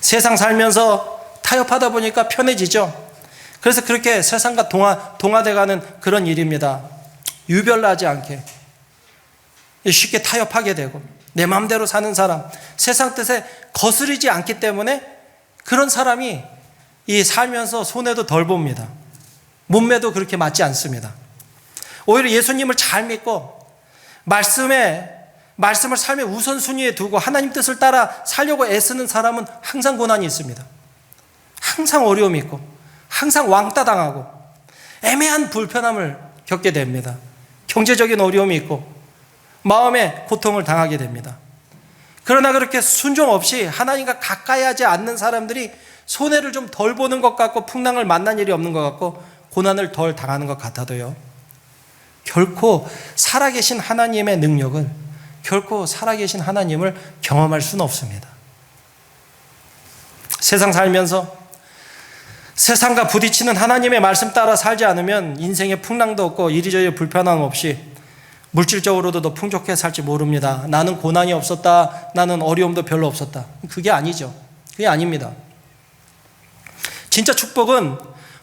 Speaker 4: 세상 살면서 타협하다 보니까 편해지죠. 그래서 그렇게 세상과 동화돼가는 그런 일입니다. 유별나지 않게 쉽게 타협하게 되고 내 마음대로 사는 사람, 세상 뜻에 거스르지 않기 때문에 그런 사람이 이 살면서 손해도 덜 봅니다. 몸매도 그렇게 맞지 않습니다. 오히려 예수님을 잘 믿고 말씀을 삶의 우선순위에 두고 하나님 뜻을 따라 살려고 애쓰는 사람은 항상 고난이 있습니다. 항상 어려움이 있고 항상 왕따 당하고 애매한 불편함을 겪게 됩니다. 경제적인 어려움이 있고 마음의 고통을 당하게 됩니다. 그러나 그렇게 순종 없이 하나님과 가까이 하지 않는 사람들이 손해를 좀 덜 보는 것 같고 풍랑을 만난 일이 없는 것 같고 고난을 덜 당하는 것 같아도요, 결코 살아계신 하나님의 능력을, 결코 살아계신 하나님을 경험할 수는 없습니다. 세상 살면서 세상과 부딪히는 하나님의 말씀 따라 살지 않으면 인생에 풍랑도 없고 이리저리 불편함 없이 물질적으로도 더 풍족해 살지 모릅니다. 나는 고난이 없었다, 나는 어려움도 별로 없었다. 그게 아니죠. 그게 아닙니다. 진짜 축복은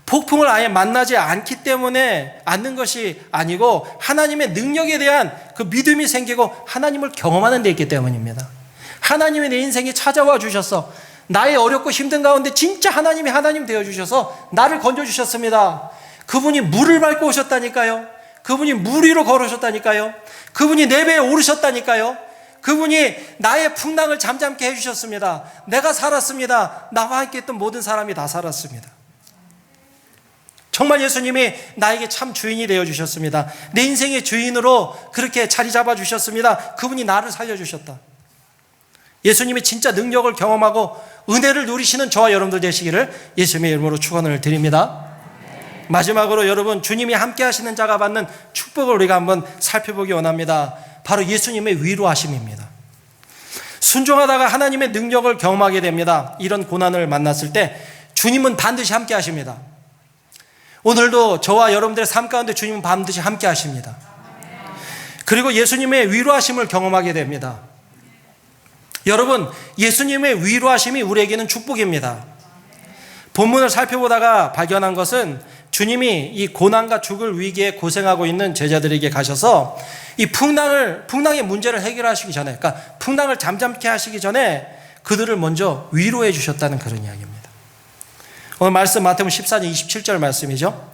Speaker 4: 폭풍을 아예 만나지 않기 때문에 않는 것이 아니고 하나님의 능력에 대한 그 믿음이 생기고 하나님을 경험하는 데 있기 때문입니다. 하나님이 내 인생에 찾아와 주셔서 나의 어렵고 힘든 가운데 진짜 하나님이 하나님 되어주셔서 나를 건져주셨습니다. 그분이 물을 밟고 오셨다니까요. 그분이 물 위로 걸으셨다니까요. 그분이 내 배에 오르셨다니까요. 그분이 나의 풍랑을 잠잠케 해주셨습니다. 내가 살았습니다. 나와 함께 했던 모든 사람이 다 살았습니다. 정말 예수님이 나에게 참 주인이 되어주셨습니다. 내 인생의 주인으로 그렇게 자리 잡아주셨습니다. 그분이 나를 살려주셨다. 예수님이 진짜 능력을 경험하고 은혜를 누리시는 저와 여러분들 되시기를 예수님의 이름으로 축원을 드립니다. 마지막으로 여러분, 주님이 함께 하시는 자가 받는 축복을 우리가 한번 살펴보기 원합니다. 바로 예수님의 위로하심입니다. 순종하다가 하나님의 능력을 경험하게 됩니다. 이런 고난을 만났을 때 주님은 반드시 함께 하십니다. 오늘도 저와 여러분들의 삶 가운데 주님은 반드시 함께 하십니다. 그리고 예수님의 위로하심을 경험하게 됩니다. 여러분, 예수님의 위로하심이 우리에게는 축복입니다. 본문을 살펴보다가 발견한 것은 주님이 이 고난과 죽을 위기에 고생하고 있는 제자들에게 가셔서 이 풍랑의 문제를 해결하시기 전에, 그러니까 풍랑을 잠잠케 하시기 전에 그들을 먼저 위로해 주셨다는 그런 이야기입니다. 오늘 말씀 마태복음 14장 27절 말씀이죠.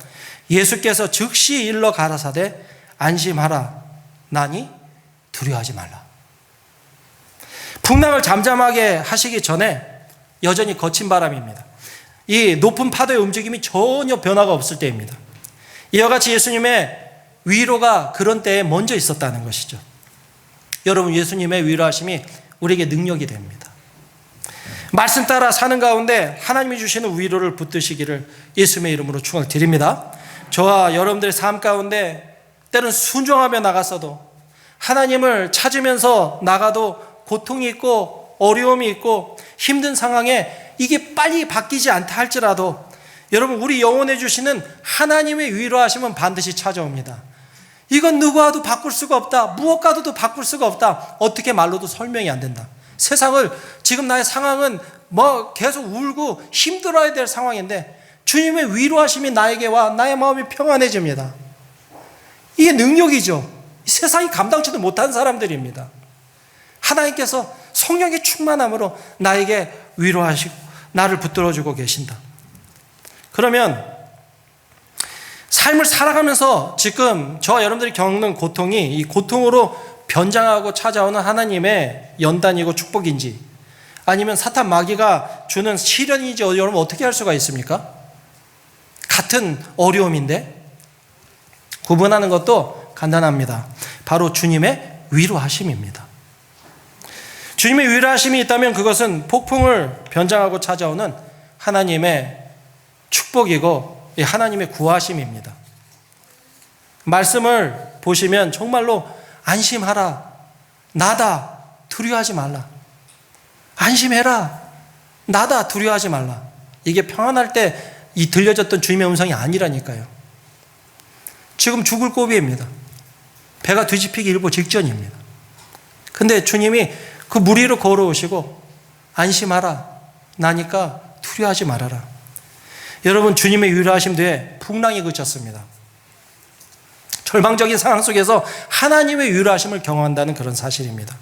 Speaker 4: 예수께서 즉시 일러 가라사대 안심하라 나니 두려워하지 말라. 풍랑을 잠잠하게 하시기 전에 여전히 거친 바람입니다. 이 높은 파도의 움직임이 전혀 변화가 없을 때입니다. 이와 같이 예수님의 위로가 그런 때에 먼저 있었다는 것이죠. 여러분, 예수님의 위로하심이 우리에게 능력이 됩니다. 말씀 따라 사는 가운데 하나님이 주시는 위로를 붙드시기를 예수님의 이름으로 축원을 드립니다. 저와 여러분들의 삶 가운데 때는 순종하며 나갔어도, 하나님을 찾으면서 나가도 고통이 있고 어려움이 있고 힘든 상황에 이게 빨리 바뀌지 않다 할지라도 여러분, 우리 영혼에 주시는 하나님의 위로하심은 반드시 찾아옵니다. 이건 누구와도 바꿀 수가 없다. 무엇과도 바꿀 수가 없다. 어떻게 말로도 설명이 안 된다. 세상을, 지금 나의 상황은 계속 울고 힘들어야 될 상황인데 주님의 위로하심이 나에게 와 나의 마음이 평안해집니다. 이게 능력이죠. 세상이 감당치도 못한 사람들입니다. 하나님께서 성령의 충만함으로 나에게 위로하시고 나를 붙들어주고 계신다. 그러면 삶을 살아가면서 지금 저와 여러분들이 겪는 고통이 이 고통으로 변장하고 찾아오는 하나님의 연단이고 축복인지, 아니면 사탄 마귀가 주는 시련인지 여러분 어떻게 할 수가 있습니까? 같은 어려움인데 구분하는 것도 간단합니다. 바로 주님의 위로하심입니다. 주님의 위로하심이 있다면 그것은 폭풍을 변장하고 찾아오는 하나님의 축복이고 하나님의 구하심입니다. 말씀을 보시면 정말로 안심하라 나다 두려워하지 말라, 안심해라 나다 두려워하지 말라, 이게 평안할 때 이 들려졌던 주님의 음성이 아니라니까요. 지금 죽을 고비입니다. 배가 뒤집히기 일보 직전입니다. 근데 주님이 그 물 위로 걸어오시고 안심하라 나니까 두려워하지 말아라. 여러분, 주님의 위로하심 뒤에 풍랑이 그쳤습니다. 절망적인 상황 속에서 하나님의 위로하심을 경험한다는 그런 사실입니다.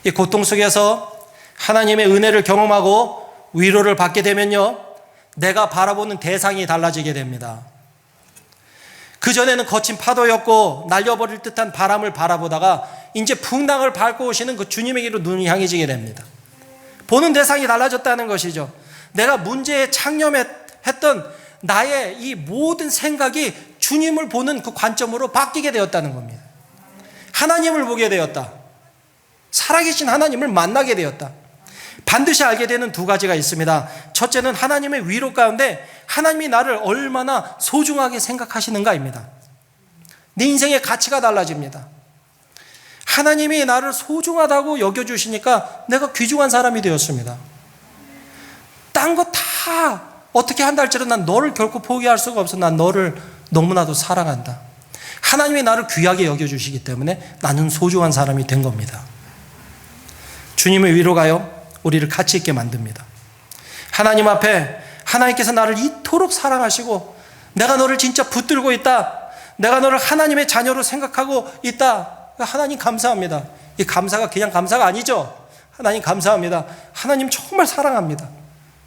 Speaker 4: 이 고통 속에서 하나님의 은혜를 경험하고 위로를 받게 되면요, 내가 바라보는 대상이 달라지게 됩니다. 그전에는 거친 파도였고 날려버릴 듯한 바람을 바라보다가 이제 풍랑을 밟고 오시는 그 주님에게로 눈이 향해지게 됩니다. 보는 대상이 달라졌다는 것이죠. 내가 문제에 창념했던 나의 이 모든 생각이 주님을 보는 그 관점으로 바뀌게 되었다는 겁니다. 하나님을 보게 되었다. 살아계신 하나님을 만나게 되었다. 반드시 알게 되는 두 가지가 있습니다. 첫째는 하나님의 위로 가운데 하나님이 나를 얼마나 소중하게 생각하시는가입니다. 내 인생의 가치가 달라집니다. 하나님이 나를 소중하다고 여겨주시니까 내가 귀중한 사람이 되었습니다. 딴 거 다 어떻게 한다 할지라도 난 너를 결코 포기할 수가 없어. 난 너를 너무나도 사랑한다. 하나님이 나를 귀하게 여겨주시기 때문에 나는 소중한 사람이 된 겁니다. 주님의 위로가요, 우리를 가치 있게 만듭니다. 하나님 앞에 하나님께서 나를 이토록 사랑하시고 내가 너를 진짜 붙들고 있다, 내가 너를 하나님의 자녀로 생각하고 있다, 하나님 감사합니다. 이 감사가 그냥 감사가 아니죠. 하나님 감사합니다. 하나님 정말 사랑합니다.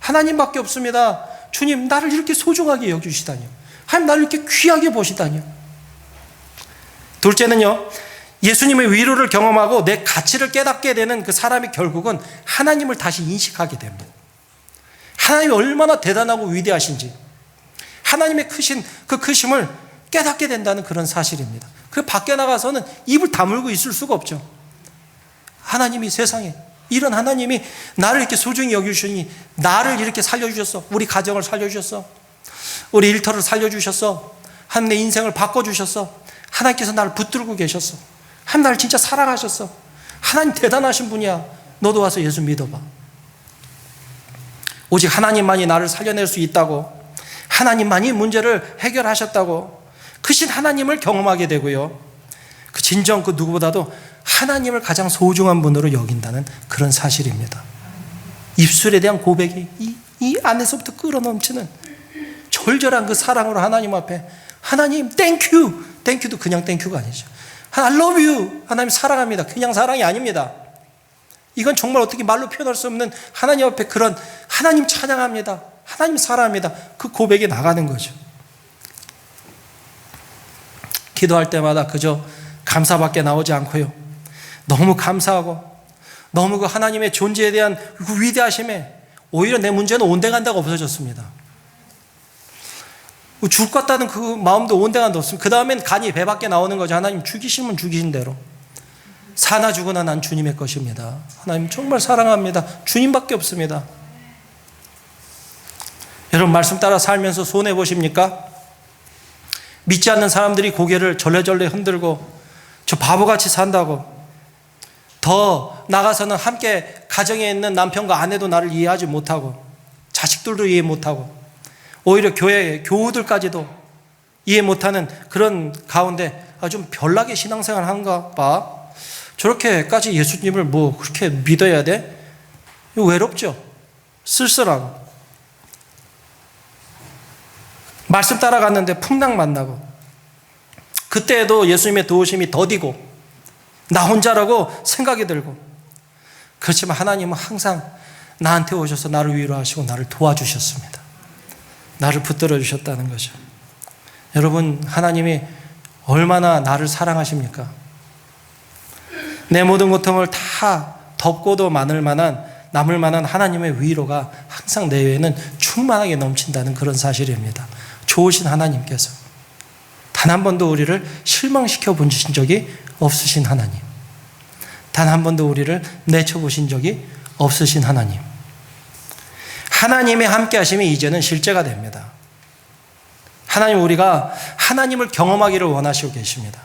Speaker 4: 하나님밖에 없습니다. 주님, 나를 이렇게 소중하게 여기시다니요. 하나님, 나를 이렇게 귀하게 보시다니요. 둘째는요, 예수님의 위로를 경험하고 내 가치를 깨닫게 되는 그 사람이 결국은 하나님을 다시 인식하게 됩니다. 하나님이 얼마나 대단하고 위대하신지, 하나님의 크신 그 크심을 깨닫게 된다는 그런 사실입니다. 그 밖에 나가서는 입을 다물고 있을 수가 없죠. 하나님이 세상에, 이런 하나님이 나를 이렇게 소중히 여기주시니, 나를 이렇게 살려주셨어. 우리 가정을 살려주셨어. 우리 일터를 살려주셨어. 하나님 내 인생을 바꿔주셨어. 하나님께서 나를 붙들고 계셨어. 하나님 나를 진짜 사랑하셨어. 하나님 대단하신 분이야. 너도 와서 예수 믿어봐. 오직 하나님만이 나를 살려낼 수 있다고, 하나님만이 문제를 해결하셨다고 크신 하나님을 경험하게 되고요, 그 진정 그 누구보다도 하나님을 가장 소중한 분으로 여긴다는 그런 사실입니다. 입술에 대한 고백이 이 안에서부터 끌어넘치는 절절한 그 사랑으로 하나님 앞에, 하나님 땡큐, 땡큐도 그냥 땡큐가 아니죠. I love you, 하나님 사랑합니다, 그냥 사랑이 아닙니다. 이건 정말 어떻게 말로 표현할 수 없는 하나님 앞에 그런, 하나님 찬양합니다, 하나님 사랑합니다, 그 고백이 나가는 거죠. 기도할 때마다 그저 감사밖에 나오지 않고요, 너무 감사하고 너무 그 하나님의 존재에 대한 그 위대하심에 오히려 내 문제는 온데간다가 없어졌습니다. 죽을 것 같다는 그 마음도 온데간다 없습니다. 그 다음엔 간이 배 밖에 나오는 거죠. 하나님 죽이시면 죽이신 대로, 사나 죽으나 난 주님의 것입니다. 하나님 정말 사랑합니다. 주님밖에 없습니다. 여러분 말씀 따라 살면서 손해보십니까? 믿지 않는 사람들이 고개를 절레절레 흔들고 저 바보같이 산다고, 더 나가서는 함께 가정에 있는 남편과 아내도 나를 이해하지 못하고, 자식들도 이해 못하고, 오히려 교회 교우들까지도 이해 못하는 그런 가운데 좀 별나게 신앙생활 하는가 봐, 저렇게까지 예수님을 뭐 그렇게 믿어야 돼? 외롭죠. 쓸쓸하고. 말씀 따라갔는데 풍랑 만나고, 그때에도 예수님의 도우심이 더디고 나 혼자라고 생각이 들고, 그렇지만 하나님은 항상 나한테 오셔서 나를 위로하시고 나를 도와주셨습니다. 나를 붙들어 주셨다는 거죠. 여러분, 하나님이 얼마나 나를 사랑하십니까? 내 모든 고통을 다 덮고도 남을 만한 하나님의 위로가 항상 내 외에는 충만하게 넘친다는 그런 사실입니다. 좋으신 하나님께서 단 한 번도 우리를 실망시켜 보신 적이 없으신 하나님, 단 한 번도 우리를 내쳐보신 적이 없으신 하나님, 하나님의 함께 하심이 이제는 실제가 됩니다. 하나님, 우리가 하나님을 경험하기를 원하시고 계십니다.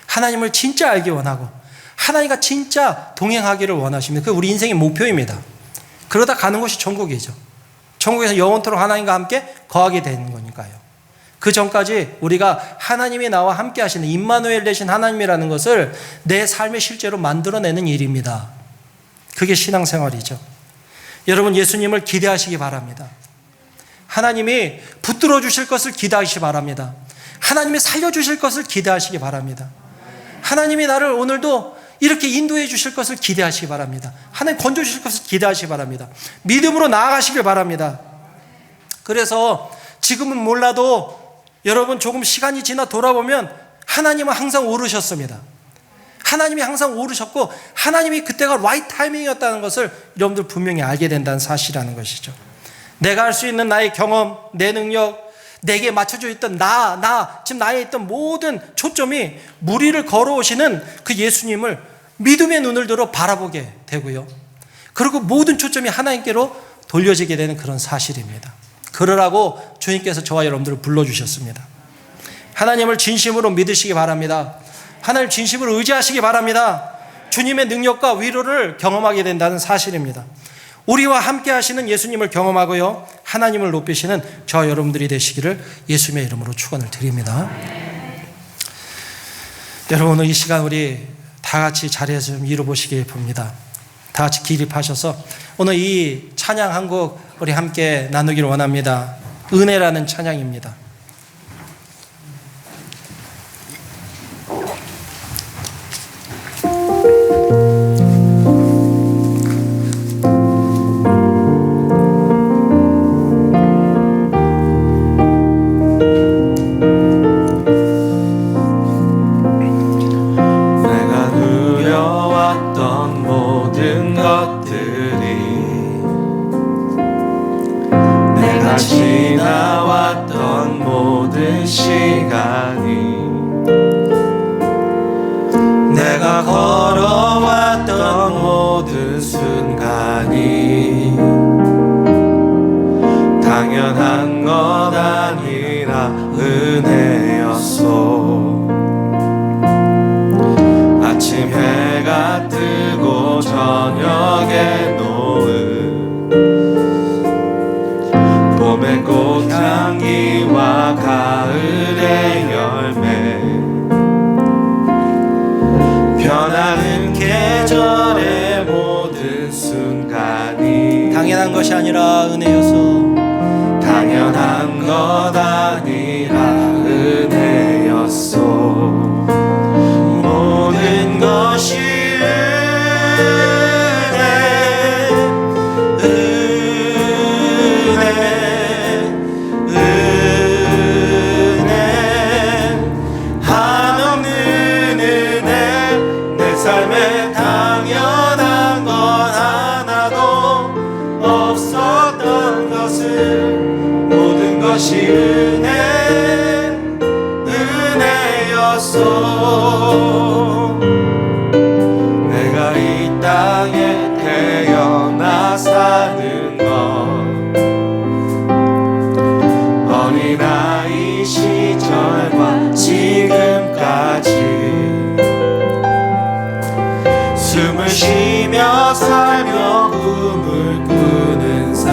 Speaker 4: 하나님을 진짜 알기 원하고 하나님과 진짜 동행하기를 원하십니다. 그게 우리 인생의 목표입니다. 그러다 가는 곳이 천국이죠. 천국에서 영원토록 하나님과 함께 거하게 되는 거니까요. 그 전까지 우리가 하나님이 나와 함께 하시는 임마누엘 되신 하나님이라는 것을 내 삶의 실제로 만들어내는 일입니다. 그게 신앙생활이죠. 여러분, 예수님을 기대하시기 바랍니다. 하나님이 붙들어 주실 것을 기대하시기 바랍니다. 하나님이 살려주실 것을 기대하시기 바랍니다. 하나님이 나를 오늘도 이렇게 인도해 주실 것을 기대하시기 바랍니다. 하나님 건져 주실 것을 기대하시기 바랍니다. 믿음으로 나아가시길 바랍니다. 그래서 지금은 몰라도 여러분 조금 시간이 지나 돌아보면 하나님은 항상 오르셨습니다. 하나님이 항상 오르셨고 하나님이 그때가 right 타이밍이었다는 것을 여러분들 분명히 알게 된다는 사실이라는 것이죠. 내가 할 수 있는 나의 경험, 내 능력, 내게 맞춰져 있던 지금 나에 있던 모든 초점이 무리를 걸어오시는 그 예수님을 믿음의 눈을 들어 바라보게 되고요. 그리고 모든 초점이 하나님께로 돌려지게 되는 그런 사실입니다. 그러라고 주님께서 저와 여러분들을 불러주셨습니다. 하나님을 진심으로 믿으시기 바랍니다. 하나님 진심으로 의지하시기 바랍니다. 주님의 능력과 위로를 경험하게 된다는 사실입니다. 우리와 함께 하시는 예수님을 경험하고요, 하나님을 높이시는 저와 여러분들이 되시기를 예수님의 이름으로 축원을 드립니다. 여러분, 오늘 이 시간 우리 다 같이 자리에서 좀 이뤄보시기 바랍니다. 다 같이 기립하셔서 오늘 이 찬양 한 곡 우리 함께 나누기를 원합니다. 은혜라는 찬양입니다.
Speaker 1: 지나왔던 모든 순간이 당연한 것 아니라 은혜였소. 아침 해가 뜨고 저녁에 노을, 봄의 꽃향기와 가을의 열매, 변하는 계절의 모든 순간이
Speaker 4: 당연한 것이 아니라 은혜였소.
Speaker 1: 당연한 것 아니라 은혜였소. 모든 것이 은혜 한없는 은혜. 내 삶에 당연한 것 하나도 없었던 것을 모든 것이 은혜였소. 내가 이 땅에 태어나 사는 것, 어린아이 시절과 지금까지 숨을 쉬며 살며 꿈을 꾸는 삶,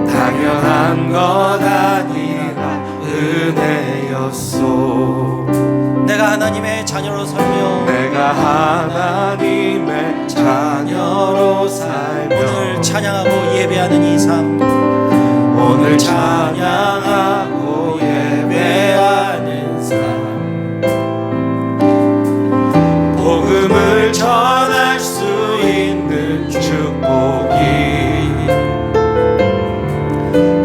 Speaker 1: 당연한 것 아니라 은혜였소.
Speaker 4: 내가 하나님의 자녀로 살며
Speaker 1: 내가 하나님의 자녀로 살며
Speaker 4: 오늘 찬양하고 예배하는 이 삶,
Speaker 1: 오늘 찬양하고 예배하는 삶, 복음을 전할 수 있는 축복이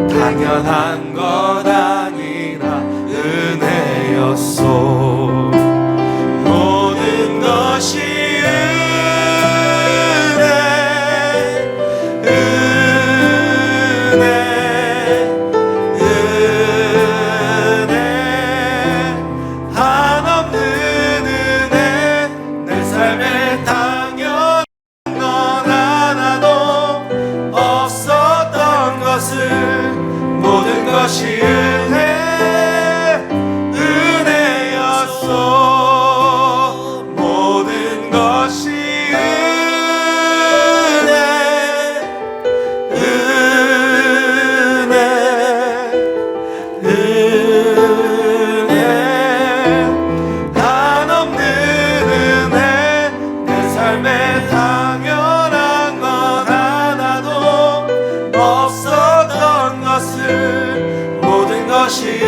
Speaker 1: 당연한 것 아니라 은혜였소. 모든 것이 은혜 한없는 은혜. 내 삶에 당연한 것 하나도 없었던 것을 모든 것이 은혜였소. 모든 것이 은혜 한없는 은혜. 내 삶에 당연한 것 하나도 없었던 것을 모든 것이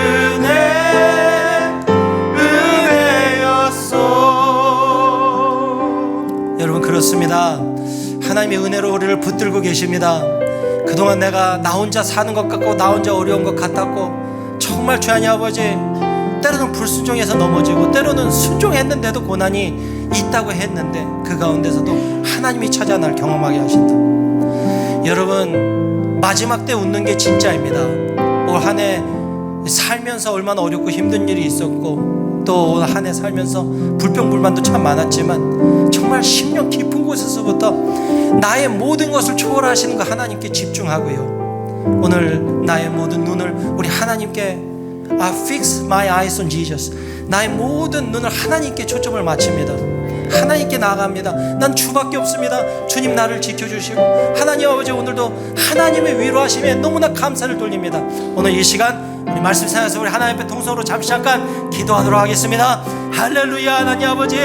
Speaker 1: 은혜였소.
Speaker 4: 여러분 그렇습니다. 하나님의 은혜로 우리를 붙들고 계십니다. 그동안 내가 나 혼자 사는 것 같고 나 혼자 어려운 것 같았고 정말 주하니 아버지, 때로는 불순종해서 넘어지고 때로는 순종했는데도 고난이 있다고 했는데 그 가운데서도 하나님이 찾아 날 경험하게 하신다. 여러분 마지막 때 웃는 게 진짜입니다. 올 한 해 살면서 얼마나 어렵고 힘든 일이 있었고 또 올 한 해 살면서 불평불만도 참 많았지만 정말 심령 깊은 곳에서부터 나의 모든 것을 초월하시는 그 하나님께 집중하고요, 오늘 나의 모든 눈을 우리 하나님께 fix my eyes on Jesus, 나의 모든 눈을 하나님께 초점을 맞춥니다. 하나님께 나아갑니다. 난 주밖에 없습니다. 주님 나를 지켜주시고 하나님 아버지, 오늘도 하나님의 위로하심에 너무나 감사를 돌립니다. 오늘 이 시간 우리 말씀 생각해서 우리 하나님 앞에 동성으로 잠시 잠깐 기도하도록 하겠습니다. 할렐루야. 하나님 아버지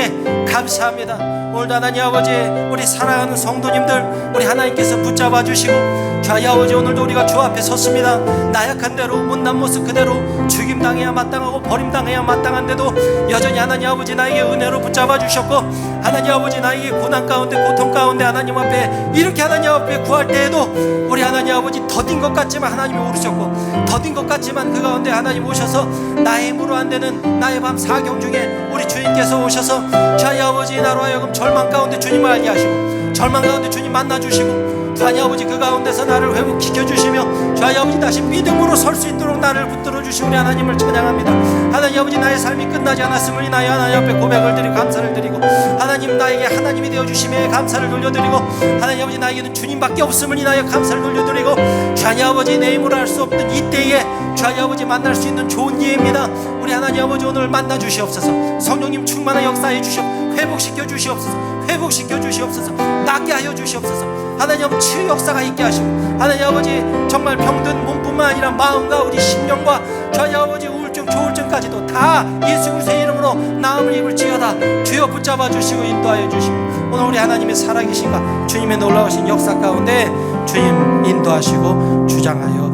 Speaker 4: 감사합니다. 오늘도 하나님 아버지 우리 사랑하는 성도님들 우리 하나님께서 붙잡아 주시고 주여 아버지, 오늘도 우리가 주 앞에 섰습니다. 나약한 대로 못난 모습 그대로 죽임당해야 마땅하고 버림당해야 마땅한데도 여전히 하나님 아버지 나에게 은혜로 붙잡아 주셨고 하나님 아버지 나에게 고난 가운데 고통 가운데 하나님 앞에 이렇게 하나님 앞에 구할 때에도 우리 하나님 아버지 더딘 것 같지만 하나님이 오르셨고 더딘 것 같지만 그 가운데 하나님 오셔서 나의 힘으로 안 되는 나의 밤 사경 중에 우리 주님께서 오셔서 주여 아버지 나로 하여금 절망 가운데 주님을 알게 하시고 절망 가운데 주님 만나주시고 하나님 아버지 그 가운데서 나를 회복시켜 주시며 주여 아버지 다시 믿음으로 설 수 있도록 나를 붙들어 주신 우리 하나님을 찬양합니다. 하나님 아버지 나의 삶이 끝나지 않았음을 인하여 하나님 앞에 고백을 드리고 감사를 드리고 하나님 나에게 하나님이 되어주심에 감사를 돌려드리고 하나님 아버지 나에게는 주님밖에 없음을 인하여 감사를 돌려드리고 주여 아버지 내 힘으로 할 수 없던 이때에 주여 아버지 만날 수 있는 좋은 기회입니다. 우리 하나님 아버지 오늘 만나 주시옵소서. 성령님 충만한 역사해 주시옵소서. 회복시켜 주시옵소서. 회복시켜 주시옵소서. 낫게 하여 주시옵소서. 하나님 아버지 치유 역사가 있게 하시고 하나님 아버지 정말 병든 몸뿐만 아니라 마음과 우리 심령과 주여 아버지 우울증 조울증까지도 다 예수 그리스도의 이름으로 나음을 입을지어다. 주여 붙잡아 주시고 인도하여 주시고 오늘 우리 하나님의 살아계신가 주님의 놀라우신 역사 가운데 주님 인도하시고 주장하여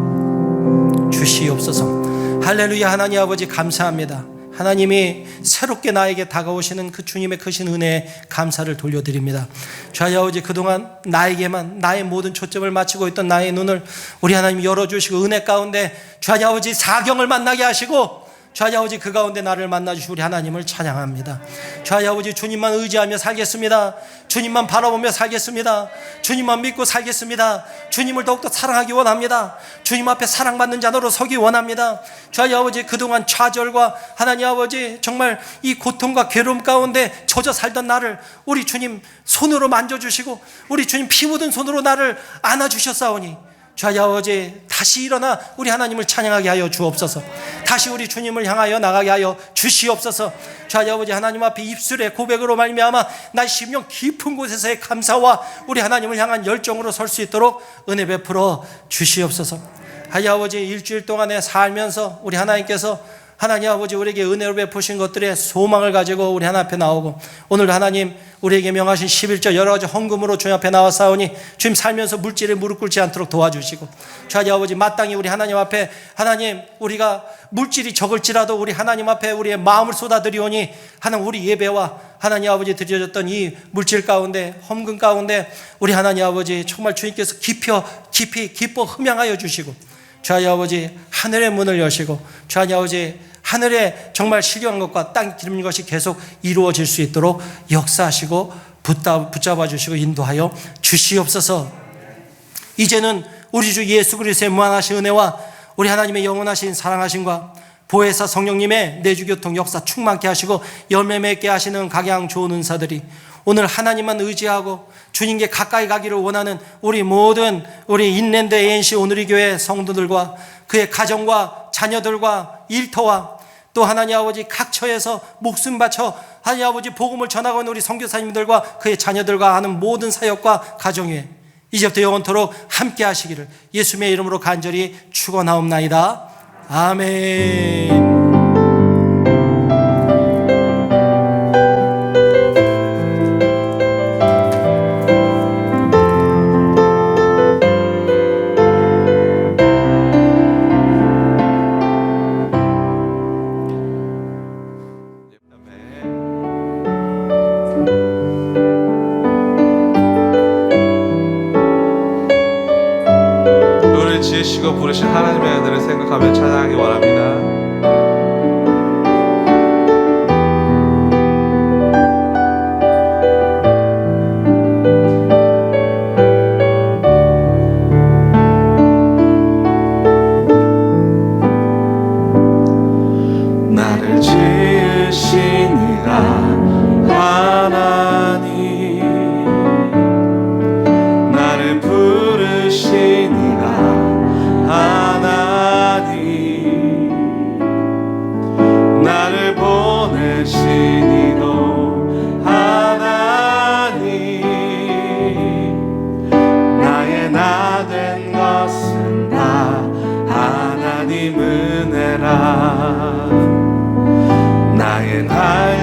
Speaker 4: 주시옵소서. 할렐루야. 하나님 아버지 감사합니다. 하나님이 새롭게 나에게 다가오시는 그 주님의 크신 은혜에 감사를 돌려드립니다. 주여 아버지 그동안 나에게만 나의 모든 초점을 맞추고 있던 나의 눈을 우리 하나님 열어주시고 은혜 가운데 주여 아버지 사경을 만나게 하시고 주여 아버지 그 가운데 나를 만나주시고 우리 하나님을 찬양합니다. 주여 아버지 주님만 의지하며 살겠습니다. 주님만 바라보며 살겠습니다. 주님만 믿고 살겠습니다. 주님을 더욱더 사랑하기 원합니다. 주님 앞에 사랑받는 자로 서기 원합니다. 주여 아버지 그동안 좌절과 하나님 아버지 정말 이 고통과 괴로움 가운데 젖어 살던 나를 우리 주님 손으로 만져주시고 우리 주님 피 묻은 손으로 나를 안아주셨사오니 주여 아버지 다시 일어나 우리 하나님을 찬양하게 하여 주옵소서. 다시 우리 주님을 향하여 나가게 하여 주시옵소서. 주여 아버지 하나님 앞에 입술의 고백으로 말미암아 나의 심령 깊은 곳에서의 감사와 우리 하나님을 향한 열정으로 설 수 있도록 은혜 베풀어 주시옵소서. 하여 아버지 일주일 동안에 살면서 우리 하나님께서 하나님 아버지 우리에게 은혜로 베푸신 것들의 소망을 가지고 우리 하나님 앞에 나오고 오늘 하나님 우리에게 명하신 11조 여러 가지 헌금으로 주님 앞에 나왔사오니 주님 살면서 물질에 무릎 꿇지 않도록 도와주시고 주님 아버지 마땅히 우리 하나님 앞에 하나님 우리가 물질이 적을지라도 우리 하나님 앞에 우리의 마음을 쏟아드리오니 하나님 우리 예배와 하나님 아버지 드려졌던 이 물질 가운데 헌금 가운데 우리 하나님 아버지 정말 주님께서 깊이 기뻐 흠양하여 주시고 주님 아버지 하늘의 문을 여시고 주님 아버지 하늘에 정말 시려한 것과 땅 기름진 것이 계속 이루어질 수 있도록 역사하시고 붙잡아 주시고 인도하여 주시옵소서. 이제는 우리 주 예수 그리스도의 무한하신 은혜와 우리 하나님의 영원하신 사랑하심과 보혜사 성령님의 내주교통 역사 충만케 하시고 열매 맺게 하시는 각양 좋은 은사들이 오늘 하나님만 의지하고 주님께 가까이 가기를 원하는 우리 모든 우리 인랜드 ANC 오늘의 교회 성도들과 그의 가정과 자녀들과 일터와 또 하나님 아버지 각 처에서 목숨 바쳐 하나님 아버지 복음을 전하고 있는 우리 선교사님들과 그의 자녀들과 하는 모든 사역과 가정에 이제부터 영원토록 함께 하시기를 예수님의 이름으로 간절히 축원하옵나이다. 아멘.
Speaker 1: 지으시고 부르신 하나님의 은혜를 생각하며 찬양하기 원합니다. 나를 지으시니라 하나님 나를 부르시니라 하나님 나를 보내시니도 하나님 나의 나 된 것은 다 하나님 은혜라 나의 나